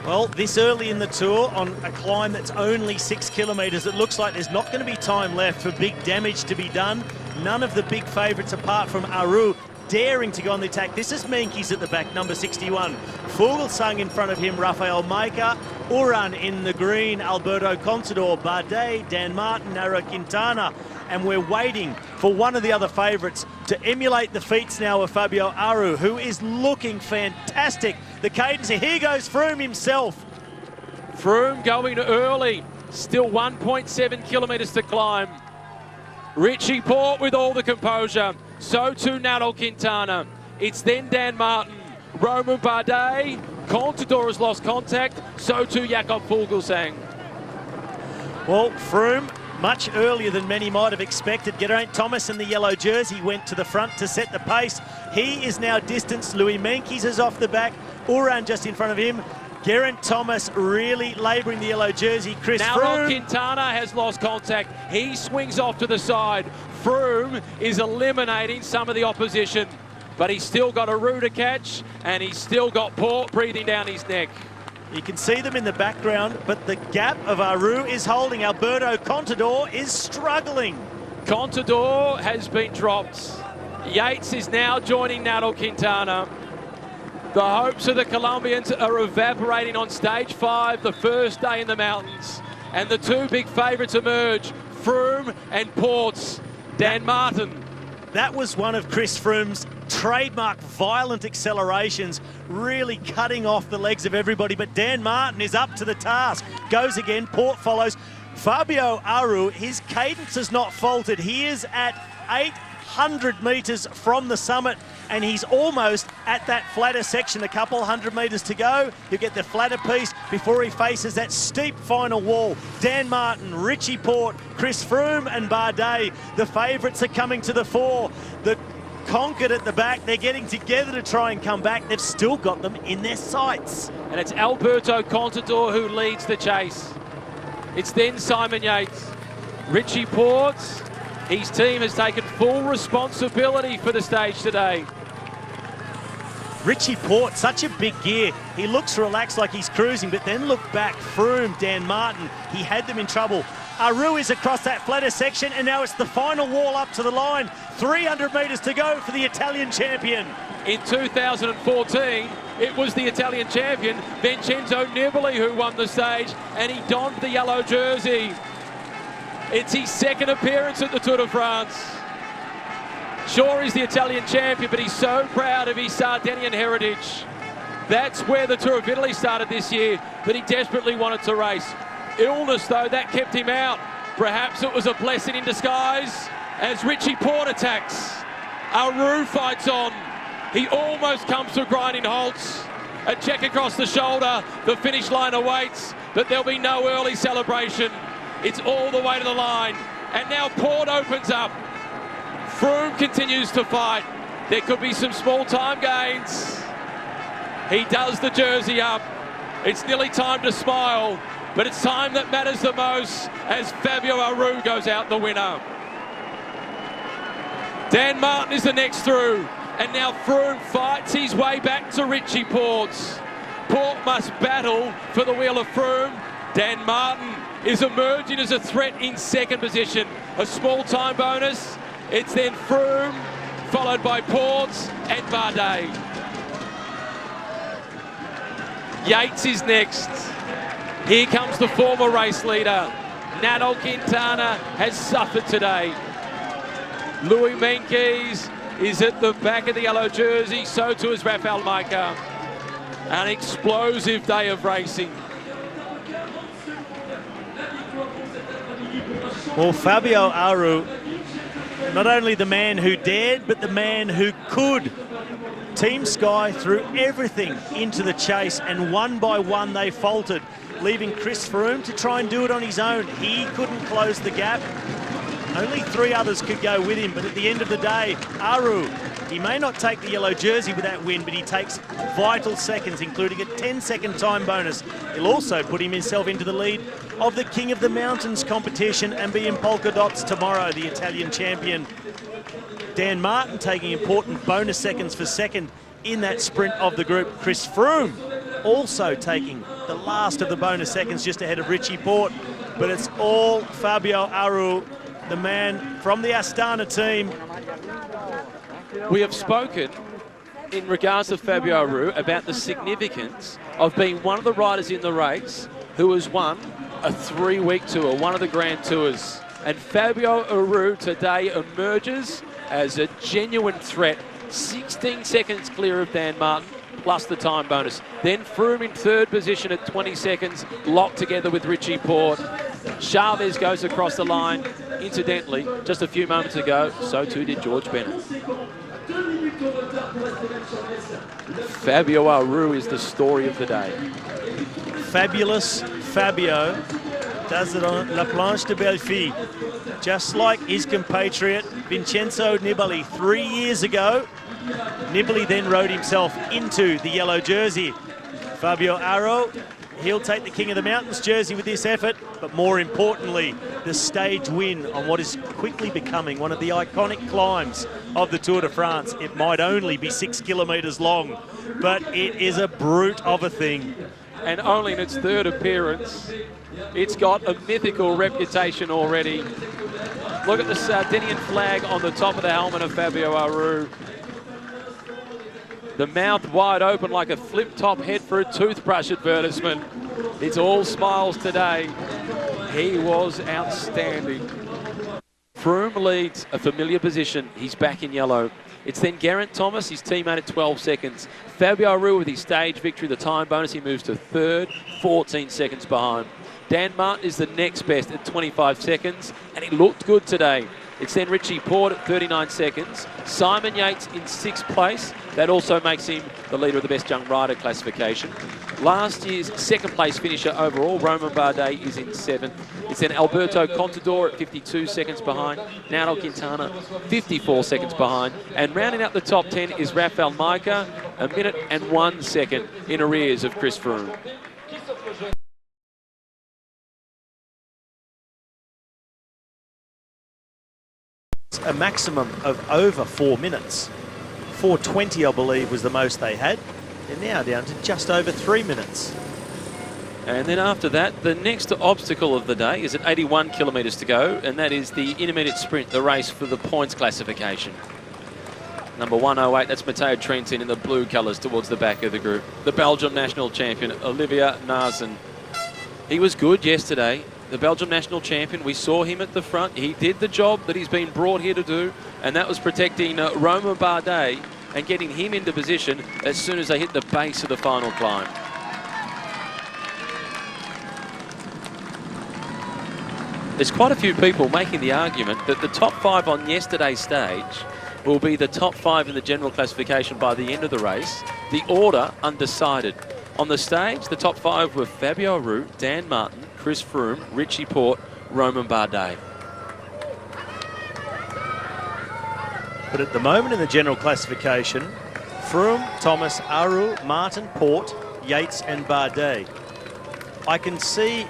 Well, this early in the Tour, on a climb that's only 6 kilometres, it looks like there's not going to be time left for big damage to be done. None of the big favourites, apart from Aru, daring to go on the attack. This is Meintjes at the back, number 61. Fuglsang in front of him, Rafael Micah. Urán in the green, Alberto Contador, Bardet, Dan Martin, Nairo Quintana. And we're waiting for one of the other favourites to emulate the feats now of Fabio Aru, who is looking fantastic. The cadence, here goes Froome himself. Froome going early, still 1.7 kilometres to climb. Richie Porte with all the composure, so too Nairo Quintana. It's then Dan Martin, Romain Bardet, Contador has lost contact, so too Jakob Fuglsang. Well, Froome, much earlier than many might have expected. Geraint Thomas in the yellow jersey went to the front to set the pace. He is now distanced. Louis Meintjes is off the back. Urán just in front of him. Geraint Thomas really labouring the yellow jersey. Chris Froome. Quintana has lost contact. He swings off to the side. Froome is eliminating some of the opposition, but he's still got Aru to catch, and he's still got Port breathing down his neck. You can see them in the background, but the gap of Aru is holding. Alberto Contador is struggling. Contador has been dropped. Yates is now joining Nairo Quintana. The hopes of the Colombians are evaporating on stage 5, the first day in the mountains. And the two big favourites emerge, Froome and Porte's Dan Martin. That was one of Chris Froome's trademark violent accelerations, really cutting off the legs of everybody. But Dan Martin is up to the task. Goes again, Porte follows. Fabio Aru, his cadence has not faltered. He is at 800 metres from the summit, and he's almost at that flatter section. A couple 100 metres to go. He'll get the flatter piece before he faces that steep final wall. Dan Martin, Richie Porte, Chris Froome and Bardet, the favourites are coming to the fore. The Conquered at the back, they're getting together to try and come back. They've still got them in their sights. And it's Alberto Contador who leads the chase. It's then Simon Yates. Richie Porte, his team has taken full responsibility for the stage today. Richie Porte, such a big gear. He looks relaxed like he's cruising, but then look back, Froome, Dan Martin, he had them in trouble. Aru is across that flatter section, and now it's the final wall up to the line. 300 metres to go for the Italian champion. In 2014, it was the Italian champion, Vincenzo Nibali, who won the stage, and he donned the yellow jersey. It's his second appearance at the Tour de France. Sure, he's the Italian champion, but he's so proud of his Sardinian heritage. That's where the Tour of Italy started this year, but he desperately wanted to race. Illness, though, that kept him out. Perhaps it was a blessing in disguise as Richie Porte attacks. Aru fights on. He almost comes to a grinding halt. A check across the shoulder. The finish line awaits, but there'll be no early celebration. It's all the way to the line. And now Porte opens up. Froome continues to fight. There could be some small time gains. He does the jersey up. It's nearly time to smile, but it's time that matters the most as Fabio Aru goes out the winner. Dan Martin is the next through, and now Froome fights his way back to Richie Porte. Porte must battle for the wheel of Froome. Dan Martin is emerging as a threat in second position. A small time bonus. It's then Froome, followed by Porte and Bardet. Yates is next. Here comes the former race leader. Nairo Quintana has suffered today. Louis Meintjes is at the back of the yellow jersey, so too is Rafael Majka. An explosive day of racing. Well, Fabio Aru, not only the man who dared, but the man who could. Team Sky threw everything into the chase, and one by one they faltered, leaving Chris Froome to try and do it on his own. He couldn't close the gap. Only 3 others could go with him, but at the end of the day, Aru, he may not take the yellow jersey with that win, but he takes vital seconds, including a 10-second time bonus. He'll also put himself into the lead of the King of the Mountains competition and be in polka dots tomorrow, the Italian champion. Dan Martin taking important bonus seconds for second in that sprint of the group. Chris Froome also taking the last of the bonus seconds just ahead of Richie Porte. But it's all Fabio Aru, the man from the Astana team. We have spoken in regards to Fabio Aru about the significance of being one of the riders in the race who has won a 3-week tour, one of the Grand Tours. And Fabio Aru today emerges as a genuine threat, 16 seconds clear of Dan Martin, plus the time bonus. Then Froome in third position at 20 seconds, locked together with Richie Porte. Chavez goes across the line. Incidentally, just a few moments ago, so too did George Bennett. Fabio Aru is the story of the day. Fabulous Fabio does it on La Planche de Belleville, just like his compatriot Vincenzo Nibali 3 years ago. Nibali then rode himself into the yellow jersey. Fabio Aru, he'll take the King of the Mountains jersey with this effort, but more importantly, the stage win on what is quickly becoming one of the iconic climbs of the Tour de France. It might only be 6 kilometres long, but it is a brute of a thing. And only in its third appearance, it's got a mythical reputation already. Look at the Sardinian flag on the top of the helmet of Fabio Aru. The mouth wide open like a flip-top head for a toothbrush advertisement. It's all smiles today. He was outstanding. Froome leads a familiar position. He's back in yellow. It's then Geraint Thomas, his teammate, at 12 seconds. Fabio Aru with his stage victory, the time bonus, he moves to third, 14 seconds behind. Dan Martin is the next best at 25 seconds, and he looked good today. It's then Richie Porte at 39 seconds. Simon Yates in 6th place. That also makes him the leader of the best young rider classification. Last year's 2nd place finisher overall, Romain Bardet, is in 7th. It's then Alberto Contador at 52 seconds behind. Nairo Quintana, 54 seconds behind. And rounding out the top 10 is Rafael Majka, 1 minute and 1 second in arrears of Chris Froome. A maximum of over 4 minutes. 4:20, I believe, was the most they had. They're now down to just over 3 minutes. And then after that, the next obstacle of the day is at 81 kilometres to go, and that is the intermediate sprint, the race for the points classification. Number 108, that's Matteo Trentin in the blue colours towards the back of the group. The Belgium national champion, Olivier Nusson. He was good yesterday. The Belgium national champion, we saw him at the front. He did the job that he's been brought here to do, and that was protecting Romain Bardet and getting him into position as soon as they hit the base of the final climb. There's quite a few people making the argument that the top 5 on yesterday's stage will be the top 5 in the general classification by the end of the race. The order undecided. On the stage, the top 5 were Fabio Aru, Dan Martin, Chris Froome, Richie Porte, Romain Bardet. But at the moment in the general classification, Froome, Thomas, Aru, Martin, Porte, Yates and Bardet. I can see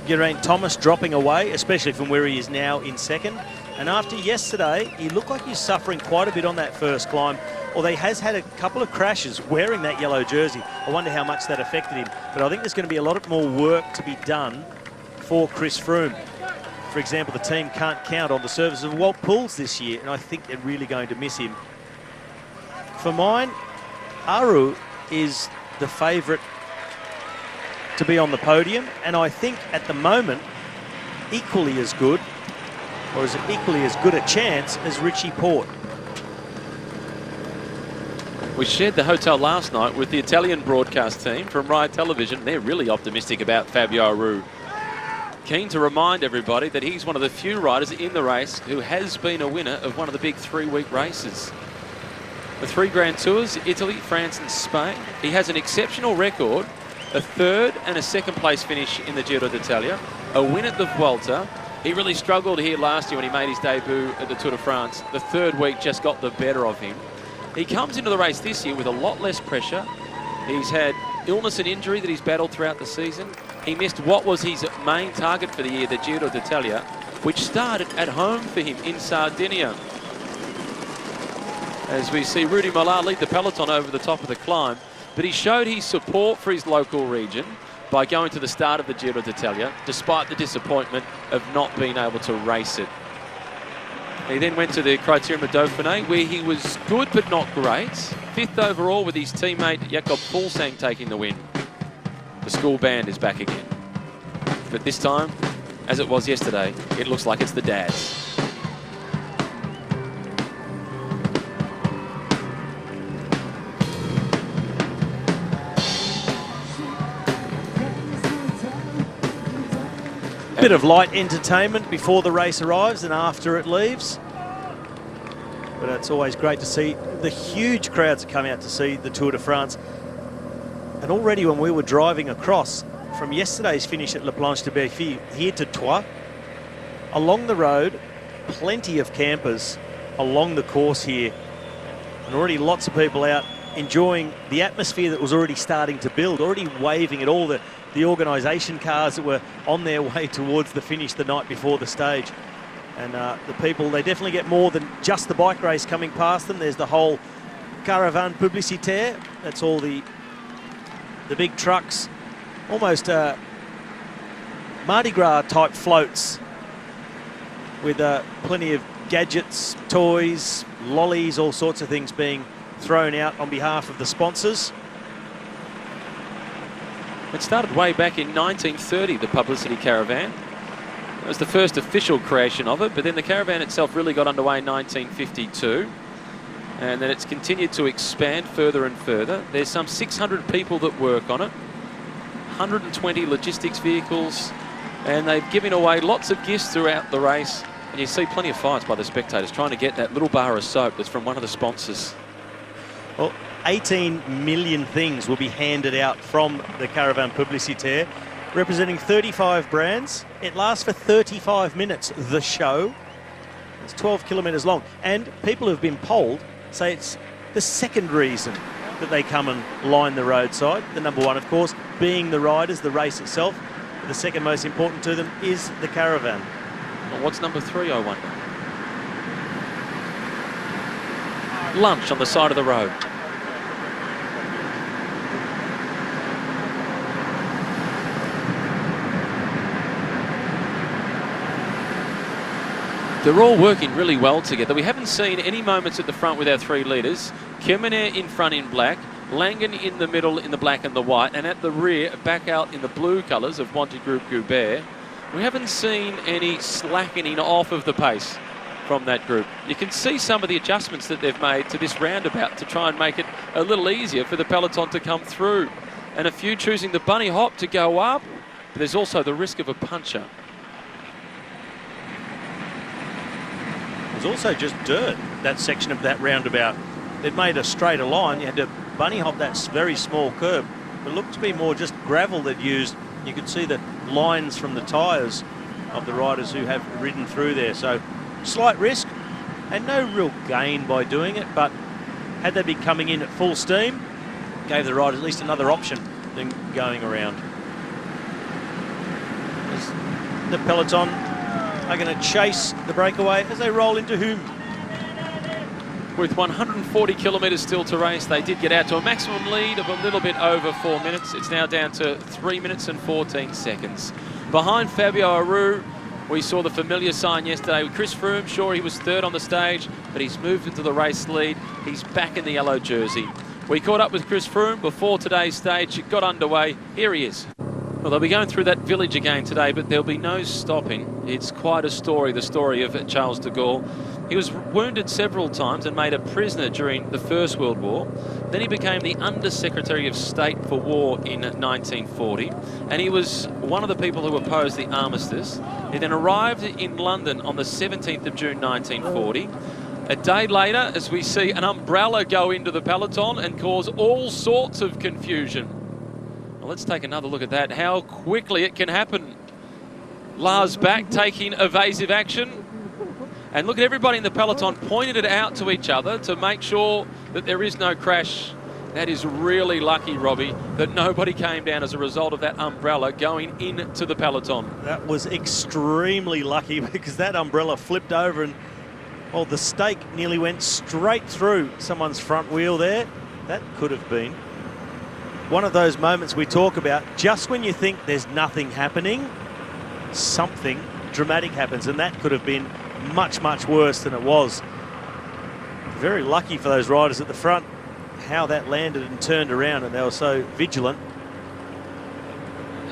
Geraint Thomas dropping away, especially from where he is now in second. And after yesterday, he looked like he's suffering quite a bit on that first climb, although he has had a couple of crashes wearing that yellow jersey. I wonder how much that affected him. But I think there's going to be a lot more work to be done for Chris Froome. For example, the team can't count on the services of Walt Pouls this year, and I think they're really going to miss him. For mine, Aru is the favourite to be on the podium, and I think at the moment equally as good, or is it equally as good a chance as Richie Porte. We shared the hotel last night with the Italian broadcast team from Rai Television. They're really optimistic about Fabio Aru. Keen to remind everybody that he's one of the few riders in the race who has been a winner of one of the big 3-week races. The 3 Grand Tours, Italy, France and Spain. He has an exceptional record, a 3rd and a 2nd place finish in the Giro d'Italia, a win at the Vuelta. He really struggled here last year when he made his debut at the Tour de France. The 3rd week just got the better of him. He comes into the race this year with a lot less pressure. He's had illness and injury that he's battled throughout the season. He missed what was his main target for the year, the Giro d'Italia, which started at home for him in Sardinia. As we see Rudy Mollard lead the peloton over the top of the climb, but he showed his support for his local region by going to the start of the Giro d'Italia, despite the disappointment of not being able to race it. He then went to the Criterium of Dauphiné, where he was good but not great. 5th overall with his teammate Jakob Fuglsang taking the win. The school band is back again. But this time, as it was yesterday, it looks like it's the dads. Bit of light entertainment before the race arrives and after it leaves. But it's always great to see the huge crowds that come out to see the Tour de France. And already when we were driving across from yesterday's finish at La Planche de Belfi here to Troyes, along the road, plenty of campers along the course here. And already lots of people out enjoying the atmosphere that was already starting to build, already waving at all the organisation cars that were on their way towards the finish the night before the stage. And the people, they definitely get more than just the bike race coming past them. There's the whole caravan publicitaire. That's all the big trucks, almost Mardi Gras type floats with plenty of gadgets, toys, lollies, all sorts of things being thrown out on behalf of the sponsors. It started way back in 1930, the publicity caravan. It was the first official creation of it, but then the caravan itself really got underway in 1952. And then it's continued to expand further and further. There's some 600 people that work on it, 120 logistics vehicles, and they've given away lots of gifts throughout the race. And you see plenty of fights by the spectators trying to get that little bar of soap that's from one of the sponsors. Well, 18 million things will be handed out from the Caravan Publicitaire, representing 35 brands. It lasts for 35 minutes, the show. It's 12 kilometres long. And people who've been polled say it's the second reason that they come and line the roadside. The number one, of course, being the riders, the race itself. But the second most important to them is the caravan. Well, what's number 3, I wonder? Lunch on the side of the road. They're all working really well together. We haven't seen any moments at the front with our 3 leaders. Kemener in front in black, Langen in the middle in the black and the white, and at the rear, back out in the blue colours of Wanty Group Goubert. We haven't seen any slackening off of the pace from that group. You can see some of the adjustments that they've made to this roundabout to try and make it a little easier for the peloton to come through. And a few choosing the bunny hop to go up but there's also the risk of a puncher. There's also just dirt, that section of that roundabout. They'd made a straighter line. You had to bunny hop that very small curb. It looked to be more just gravel they'd used. You could see the lines from the tyres of the riders who have ridden through there. So slight risk and no real gain by doing it, but had they been coming in at full steam, gave the riders at least another option than going around. The peloton are going to chase the breakaway as they roll into whom? With 140 kilometres still to race, they did get out to a maximum lead of a little bit over 4 minutes. It's now down to 3 minutes and 14 seconds. Behind Fabio Aru, we saw the familiar sign yesterday with Chris Froome. Sure, he was third on the stage, but he's moved into the race lead. He's back in the yellow jersey. We caught up with Chris Froome before today's stage. It got underway. Here he is. Well, they'll be going through that village again today, but there'll be no stopping. It's quite a story, the story of Charles de Gaulle. He was wounded several times and made a prisoner during the First World War. Then he became the Under-Secretary of State for War in 1940, and he was one of the people who opposed the armistice. He then arrived in London on the 17th of June 1940. A day later, as we see an umbrella go into the peloton and cause all sorts of confusion. Well, let's take another look at that, how quickly it can happen. Lars back taking evasive action. And look at everybody in the peloton pointed it out to each other to make sure that there is no crash. That is really lucky, Robbie, that nobody came down as a result of that umbrella going into the peloton. That was extremely lucky because that umbrella flipped over and, well, the stake nearly went straight through someone's front wheel there. That could have been one of those moments we talk about. Just when you think there's nothing happening, something dramatic happens, and that could have been much, much worse than it was. Very lucky for those riders at the front, how that landed and turned around, and they were so vigilant.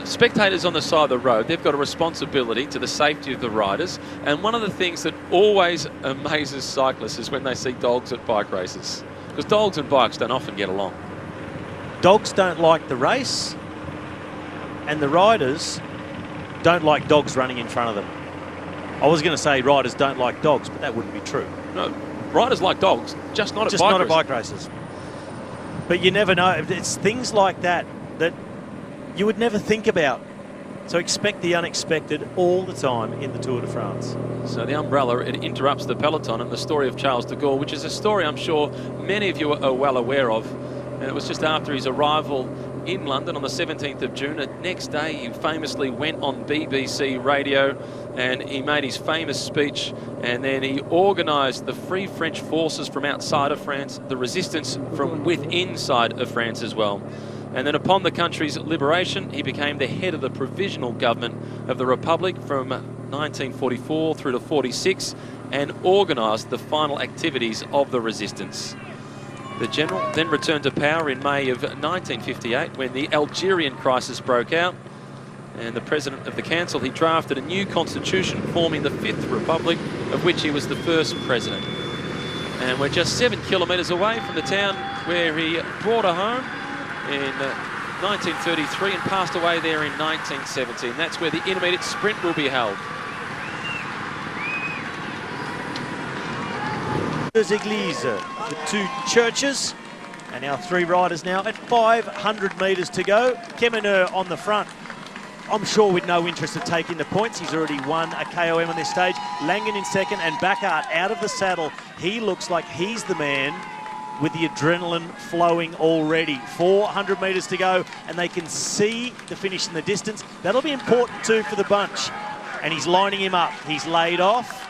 Spectators on the side of the road, they've got a responsibility to the safety of the riders, and one of the things that always amazes cyclists is when they see dogs at bike races, because dogs and bikes don't often get along. Dogs don't like the race, and the riders don't like dogs running in front of them. I was going to say riders don't like dogs, but that wouldn't be true. No, riders like dogs, just not at bike races. But you never know. It's things like that that you would never think about. So expect the unexpected all the time in the Tour de France. So the umbrella, it interrupts the peloton, and the story of Charles de Gaulle, which is a story I'm sure many of you are well aware of. And it was just after his arrival in London on the 17th of June. The next day, he famously went on BBC radio and he made his famous speech, and then he organised the Free French forces from outside of France, the resistance from inside of France as well. And then upon the country's liberation, he became the head of the provisional government of the Republic from 1944 through to 46 and organised the final activities of the resistance. The general then returned to power in May of 1958 when the Algerian crisis broke out. And the president of the council, he drafted a new constitution forming the Fifth Republic, of which he was the first president. And we're just 7 kilometres away from the town where he brought her home in 1933 and passed away there in 1917. That's where the intermediate sprint will be held. Églises, the two churches, and our three riders now at 500 metres to go. Kemeneur on the front. I'm sure with no interest in taking the points. He's already won a KOM on this stage. Langen in second, and Backart out of the saddle. He looks like he's the man with the adrenaline flowing already. 400 metres to go, and they can see the finish in the distance. That'll be important too for the bunch. And he's lining him up. He's laid off,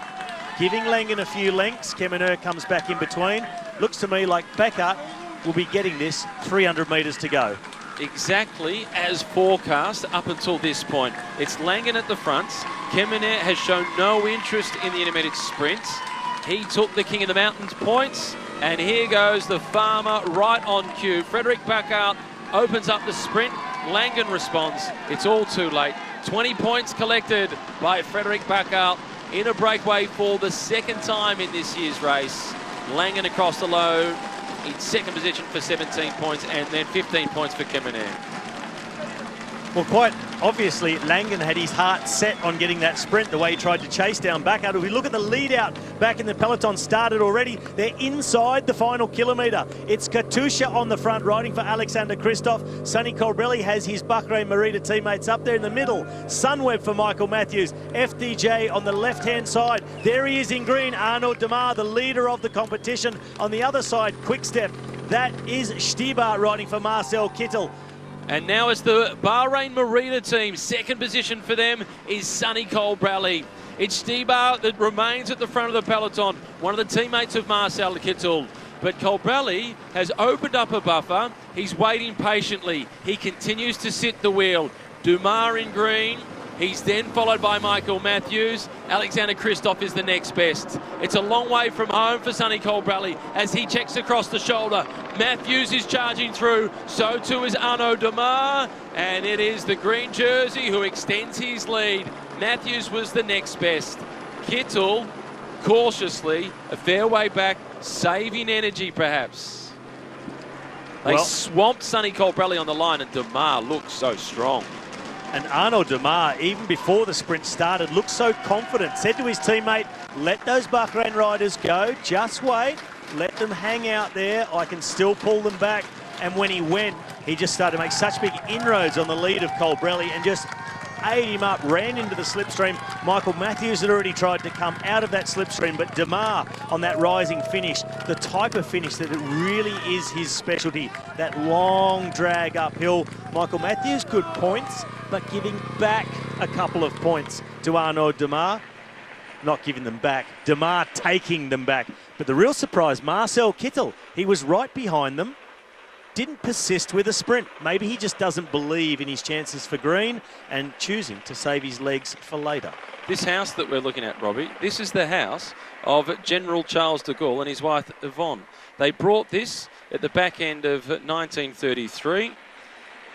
giving Langen a few lengths. Kemeneur comes back in between. Looks to me like Backart will be getting this 300 metres to go. Exactly as forecast up until this point. It's Langen at the front. Kemeneur has shown no interest in the intermediate sprints. He took the King of the Mountains points, and here goes the farmer right on cue. Frederick Backart opens up the sprint. Langen responds. It's all too late. 20 points collected by Frederick Backart in a breakaway for the second time in this year's race. Langen across the low in second position for 17 points, and then 15 points for Kemeneur. Well, quite obviously, Langen had his heart set on getting that sprint the way he tried to chase down Backhout. If we look at the lead out back in the peloton started already, they're inside the final kilometre. It's Katusha on the front riding for Alexander Kristoff. Sonny Colbrelli has his Bahrain Merida teammates up there in the middle. Sunweb for Michael Matthews. FDJ on the left-hand side. There he is in green, Arnaud Demar, the leader of the competition. On the other side, Quickstep. That is Stibar riding for Marcel Kittle. And now it's the Bahrain Merida team. Second position for them is Sonny Colbrelli. It's Stibar that remains at the front of the peloton, one of the teammates of Marcel Kittle. But Colbrelli has opened up a buffer. He's waiting patiently. He continues to sit the wheel. Dumar in green. He's then followed by Michael Matthews. Alexander Kristoff is the next best. It's a long way from home for Sonny Colbrelli as he checks across the shoulder. Matthews is charging through, so too is Arnaud Demar, and it is the green jersey who extends his lead. Matthews was the next best. Kittle, cautiously, a fair way back, saving energy perhaps. They swamped Sonny Colbrelli on the line, and Demar looks so strong. And Arnaud Demar, even before the sprint started, looked so confident. Said to his teammate, let those Bahrain riders go, just wait, let them hang out there, I can still pull them back. And when he went, he just started to make such big inroads on the lead of Colbrelli and just ate him up, ran into the slipstream. Michael Matthews had already tried to come out of that slipstream, but Demar on that rising finish, the type of finish that it really is his specialty, that long drag uphill. Michael Matthews, good points, but giving back a couple of points to Arnaud Demar. Not giving them back, Demar taking them back. But the real surprise, Marcel Kittle, he was right behind them, didn't persist with a sprint. Maybe he just doesn't believe in his chances for green and choosing to save his legs for later. This house that we're looking at, Robbie, this is the house of General Charles de Gaulle and his wife Yvonne. They brought this at the back end of 1933.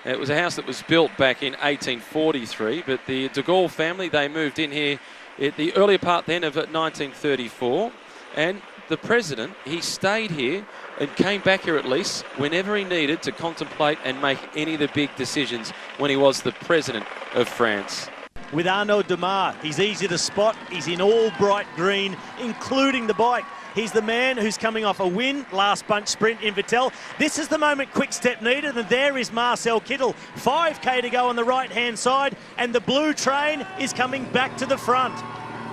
It was a house that was built back in 1843, but the de Gaulle family, they moved in here at the earlier part then of 1934. And the president, he stayed here and came back here at least whenever he needed to contemplate and make any of the big decisions when he was the president of France. With Arnaud Demar, he's easy to spot. He's in all bright green, including the bike. He's the man who's coming off a win, last bunch sprint in Vittel. This is the moment Quickstep needed, and there is Marcel Kittle. 5K to go on the right-hand side, and the blue train is coming back to the front.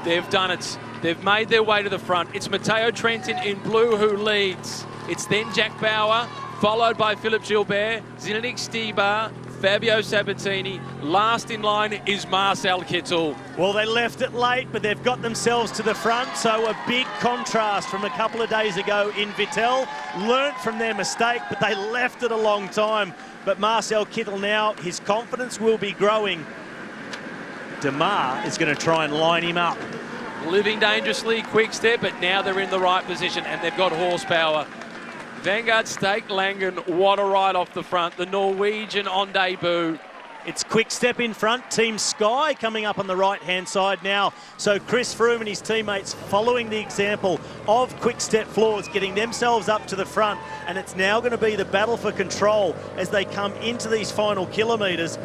They've done it. They've made their way to the front. It's Matteo Trentin in blue who leads. It's then Jack Bauer, followed by Philippe Gilbert, Zinedine Stibar, Fabio Sabatini. Last in line is Marcel Kittle. Well, they left it late, but they've got themselves to the front, so a big contrast from a couple of days ago in Vittel. Learnt from their mistake, but they left it a long time. But Marcel Kittle now, his confidence will be growing. Demar is going to try and line him up. Living dangerously, Quickstep, but now they're in the right position and they've got horsepower. Vanguard Stake Langen, what a ride off the front. The Norwegian on debut. It's Quickstep in front, Team Sky coming up on the right-hand side now. So Chris Froome and his teammates following the example of Quickstep Floors, getting themselves up to the front. And it's now going to be the battle for control as they come into these final kilometres.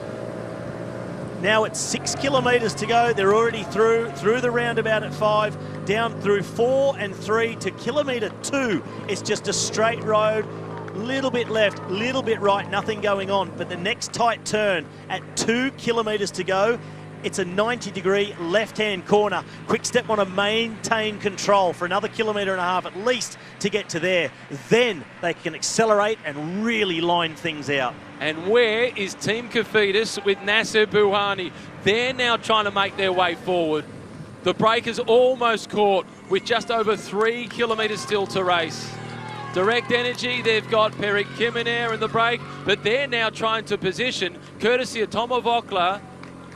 Now it's 6 kilometres to go. They're already through the roundabout at 5, down through 4 and 3 to kilometre 2. It's just a straight road, little bit left, little bit right, nothing going on. But the next tight turn at 2 kilometres to go, it's a 90-degree left-hand corner. Quickstep want to maintain control for another kilometre and a half at least to get to there. Then they can accelerate and really line things out. And where is Team Cofidis with Nasser Bouhanni? They're now trying to make their way forward. The break is almost caught with just over 3 kilometres still to race. Direct Energy, they've got Perik Kimener in the break, but they're now trying to position, courtesy of Tomo Vokler,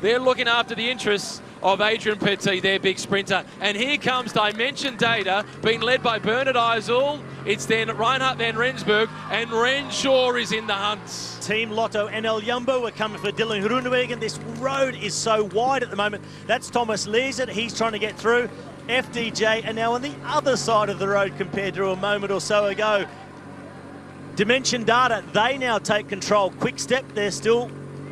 they're looking after the interests of Adrian Petit, their big sprinter. And here comes Dimension Data, being led by Bernard Eisel. It's then Reinhard van Rensburg, and Renshaw is in the hunt. Team Lotto NL Jumbo are coming for Dylan Groenewegen. This road is so wide at the moment. That's Thomas Leeser. He's trying to get through. FDJ are now on the other side of the road compared to a moment or so ago. Dimension Data, they now take control. Quickstep, they're still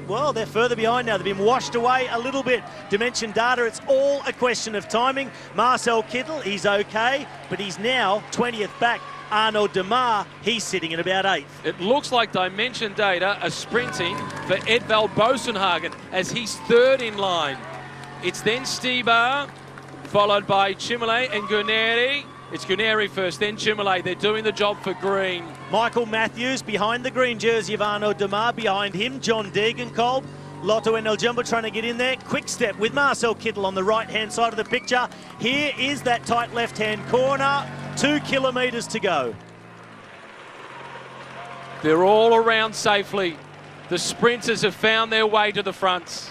well, they're further behind now. They've been washed away a little bit. Dimension data, it's all a question of timing. Marcel Kittle, he's okay, but he's now 20th back. Arnaud Demar, he's sitting at about 8th. It looks like Dimension Data are sprinting for Edvald Bosenhagen as he's 3rd in line. It's then Stibar, followed by Chimele and Guarneri. It's Guarneri first, then Chimele. They're doing the job for green. Michael Matthews behind the green jersey of Arnaud Demar. Behind him, John Degenkolb. Lotto NL Jumbo trying to get in there. Quick step with Marcel Kittle on the right-hand side of the picture. Here is that tight left-hand corner. 2 kilometres to go. They're all around safely. The sprinters have found their way to the front.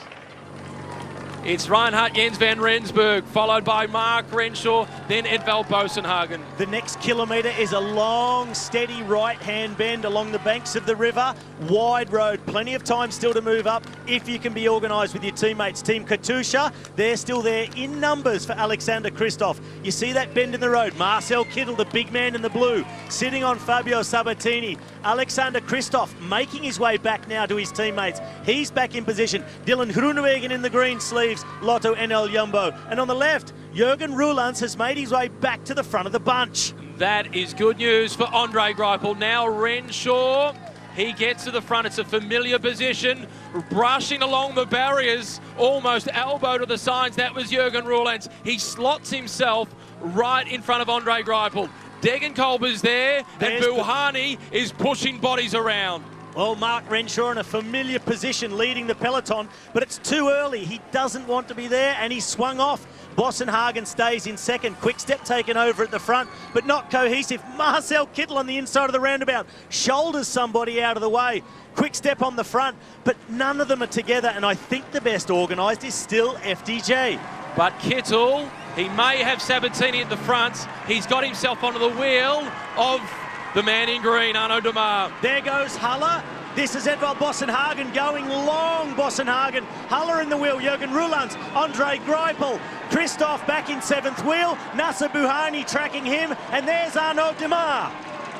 It's Reinhard Jens van Rensburg, followed by Mark Renshaw, then Edvald Bosenhagen. The next kilometre is a long, steady right-hand bend along the banks of the river. Wide road, plenty of time still to move up if you can be organised with your teammates. Team Katusha, they're still there in numbers for Alexander Kristoff. You see that bend in the road. Marcel Kittle, the big man in the blue, sitting on Fabio Sabatini. Alexander Kristoff making his way back now to his teammates. He's back in position. Dylan Groenewegen in the green sleeves, Lotto NL Jumbo. And on the left, Jurgen Roelands has made his way back to the front of the bunch. That is good news for Andre Greipel. Now Renshaw, he gets to the front. It's a familiar position, brushing along the barriers, almost elbow to the sides. That was Jurgen Roelands. He slots himself right in front of Andre Greipel. Degenkolb is there, and Buhani is pushing bodies around. Well, Mark Renshaw in a familiar position leading the peloton, but it's too early. He doesn't want to be there, and he's swung off. Bosenhagen stays in second. Quick step taken over at the front, but not cohesive. Marcel Kittle on the inside of the roundabout shoulders somebody out of the way. Quick step on the front, but none of them are together, and I think the best organised is still FDJ. But Kittle, he may have Sabatini at the front. He's got himself onto the wheel of the man in green, Arnaud Demar. There goes Haller. This is Edvald Bosenhagen going long. Bosenhagen, Haller in the wheel, Jurgen Roelands, Andre Greipel, Kristoff back in 7th wheel, Nasser Buhani tracking him, and there's Arnaud Demar.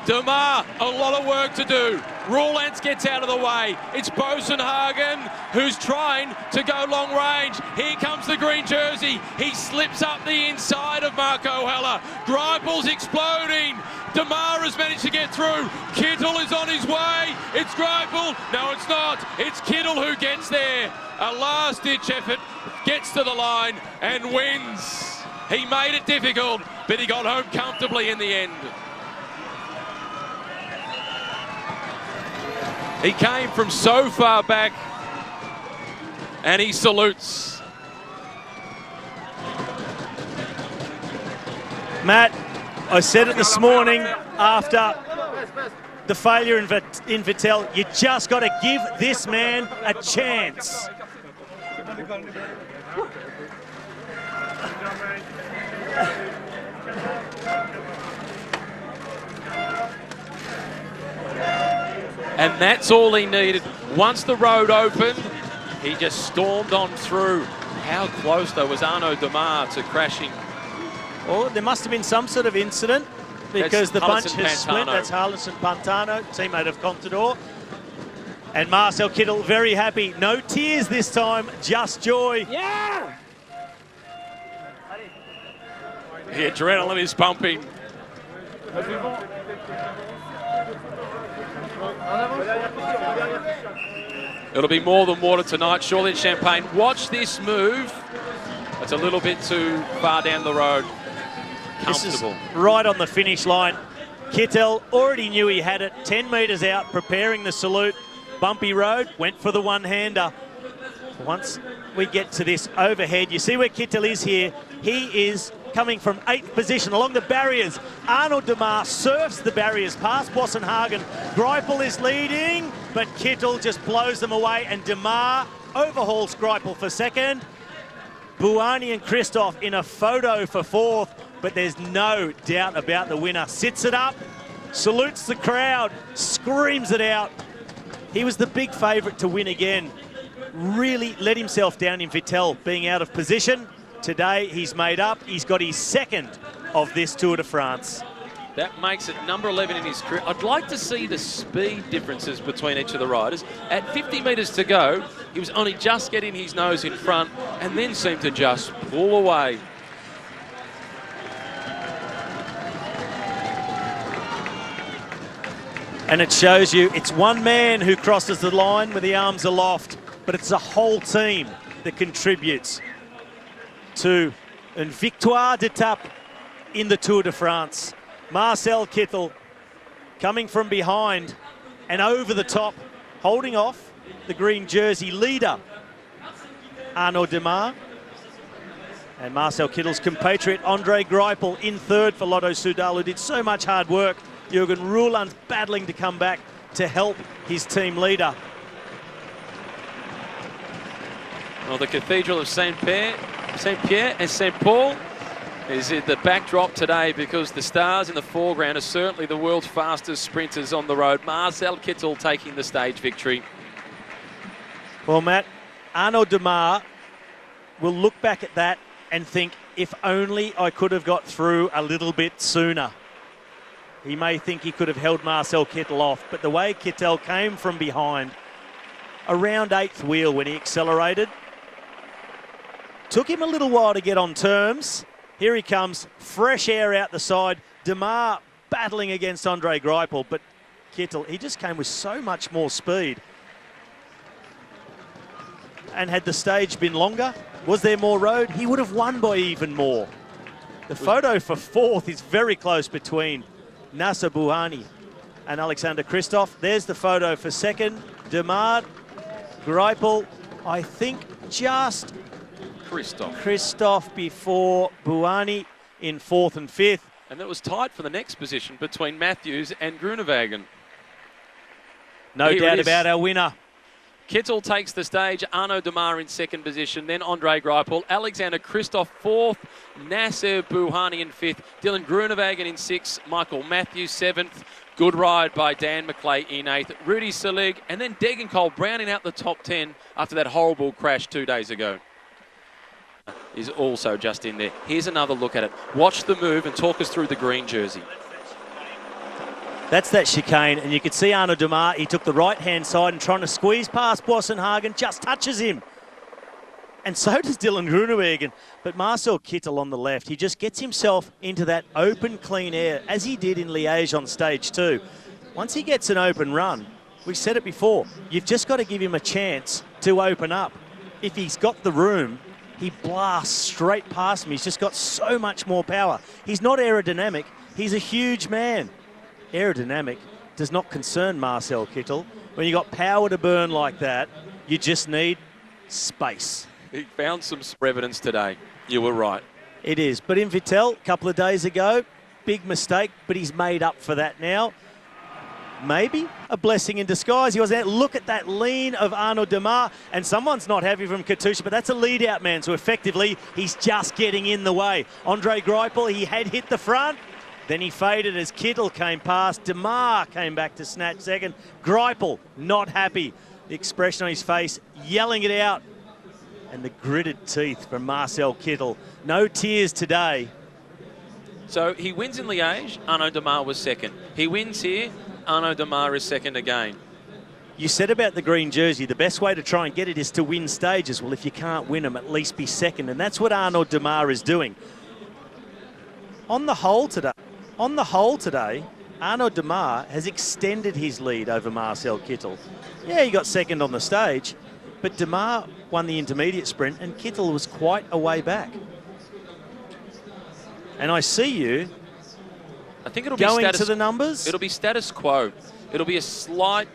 Demar, a lot of work to do. Roelands gets out of the way. It's Bosenhagen who's trying to go long range. Here comes the green jersey. He slips up the inside of Marco Haller. Greipel's exploding. Demar has managed to get through. Kittle is on his way. It's Greipel. No, it's not. It's Kittle who gets there. A last-ditch effort, gets to the line and wins. He made it difficult, but he got home comfortably in the end. He came from so far back, and he salutes. Matt, I said it this morning after the failure in Vittel, you just got to give this man a chance. And that's all he needed. Once the road opened, he just stormed on through. How close, though, was Arnaud Demar to crashing? Well, there must have been some sort of incident because the bunch has split. That's Harlison Pantano, teammate of Contador. And Marcel Kittle very happy. No tears this time, just joy. Yeah! The adrenaline is pumping. It'll be more than water tonight, surely it's champagne. Watch this move. It's a little bit too far down the road. Comfortable. This is right on the finish line. Kittel already knew he had it. 10 metres out, preparing the salute. Bumpy road, went for the one-hander. Once we get to this overhead, you see where Kittel is here. He is coming from 8th position along the barriers. Arnaud Demar surfs the barriers past Bosenhagen. Greipel is leading, but Kittel just blows them away, and Demar overhauls Greipel for second. Buhani and Kristoff in a photo for 4th, but there's no doubt about the winner. Sits it up, salutes the crowd, screams it out. He was the big favourite to win again. Really let himself down in Vittel, being out of position. Today he's made up. He's got his second of this Tour de France. That makes it number 11 in his career. I'd like to see the speed differences between each of the riders. At 50 metres to go, he was only just getting his nose in front and then seemed to just pull away. And it shows you it's one man who crosses the line with the arms aloft, but it's a whole team that contributes to une victoire d'étape in the Tour de France. Marcel Kittle coming from behind and over the top, holding off the green jersey leader, Arnaud Démare. And Marcel Kittle's compatriot, Andre Greipel, in third for Lotto Soudal, who did so much hard work. Jürgen Rouland's battling to come back to help his team leader. Well, the Cathedral of Saint-Pierre and St. Paul is the backdrop today because the stars in the foreground are certainly the world's fastest sprinters on the road. Marcel Kittle taking the stage victory. Well, Matt, Arnaud Démare will look back at that and think, if only I could have got through a little bit sooner. He may think he could have held Marcel Kittle off, but the way Kittel came from behind, around 8th wheel when he accelerated, took him a little while to get on terms. Here he comes, fresh air out the side. Démare battling against Andre Greipel, but Kittel, he just came with so much more speed. And had the stage been longer, was there more road, he would have won by even more. The photo for fourth is very close between Nacer Bouhanni and Alexander Kristoff. There's the photo for second. Démare, Greipel, I think just Kristoff before Bouhanni in fourth and fifth. And that was tight for the next position between Matthews and Groenewegen. No doubt about our winner. Kittel takes the stage, Arnaud Démare in second position, then Andre Greipel, Alexander Kristoff fourth, Nacer Bouhanni in fifth, Dylan Groenewegen in sixth, Michael Matthews seventh. Good ride by Dan McClay in eighth, Rudy Selig, and then Degenkolb rounding out the top 10 after that horrible crash 2 days ago. Is also just in there. Here's another look at it. Watch the move and talk us through the green jersey. That's that chicane, and you could see Arnaud Démare, he took the right-hand side and trying to squeeze past Boassenhagen, just touches him. And so does Dylan Groenewegen. But Marcel Kittel on the left, he just gets himself into that open, clean air, as he did in Liège on stage 2. Once he gets an open run, we've said it before, you've just got to give him a chance to open up. If he's got the room, he blasts straight past him. He's just got so much more power. He's not aerodynamic, he's a huge man. Aerodynamic does not concern Marcel Kittel. When you got power to burn like that, you just need space. He found some evidence today. You were right. It is. But in Vittel, a couple of days ago, big mistake, but he's made up for that now. Maybe a blessing in disguise. He was there. Look at that lean of Arnaud Démare, and someone's not happy from Katusha, but that's a lead-out man, so effectively he's just getting in the way. Andre Greipel, he had hit the front. Then he faded as Kittel came past. Démare came back to snatch second. Greipel, not happy. The expression on his face, yelling it out. And the gritted teeth from Marcel Kittel. No tears today. So he wins in Liège, Arnaud Démare was second. He wins here, Arnaud Démare is second again. You said about the green jersey, the best way to try and get it is to win stages. Well, if you can't win them, at least be second. And that's what Arnaud Démare is doing. On the whole today, Arnaud Démare has extended his lead over Marcel Kittel. Yeah, he got second on the stage, but Démare won the intermediate sprint and Kittel was quite a way back. And I see you I think it'll going be to the numbers. It'll be status quo. It'll be a slight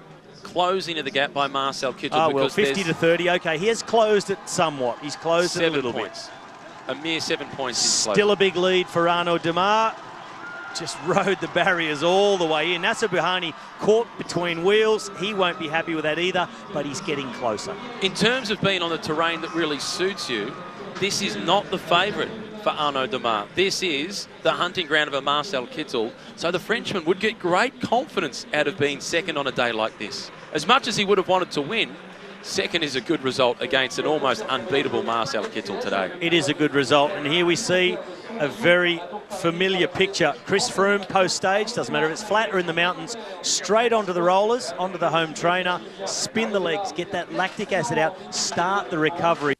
closing of the gap by Marcel Kittel. Oh, well, 50 to 30. Okay, he has closed it somewhat. He's closed it a little bit. A mere 7 points. Still a big lead for Arnaud Démare. Just rode the barriers all the way in. Nacer Bouhanni caught between wheels. He won't be happy with that either, but he's getting closer. In terms of being on the terrain that really suits you, this is not the favourite for Arnaud Démare. This is the hunting ground of a Marcel Kittel. So the Frenchman would get great confidence out of being second on a day like this. As much as he would have wanted to win, Second is a good result against an almost unbeatable Marcel Kittle today. It is a good result, and here we see a very familiar picture. Chris Froome post-stage, doesn't matter if it's flat or in the mountains, straight onto the rollers, onto the home trainer, spin the legs, get that lactic acid out, start the recovery.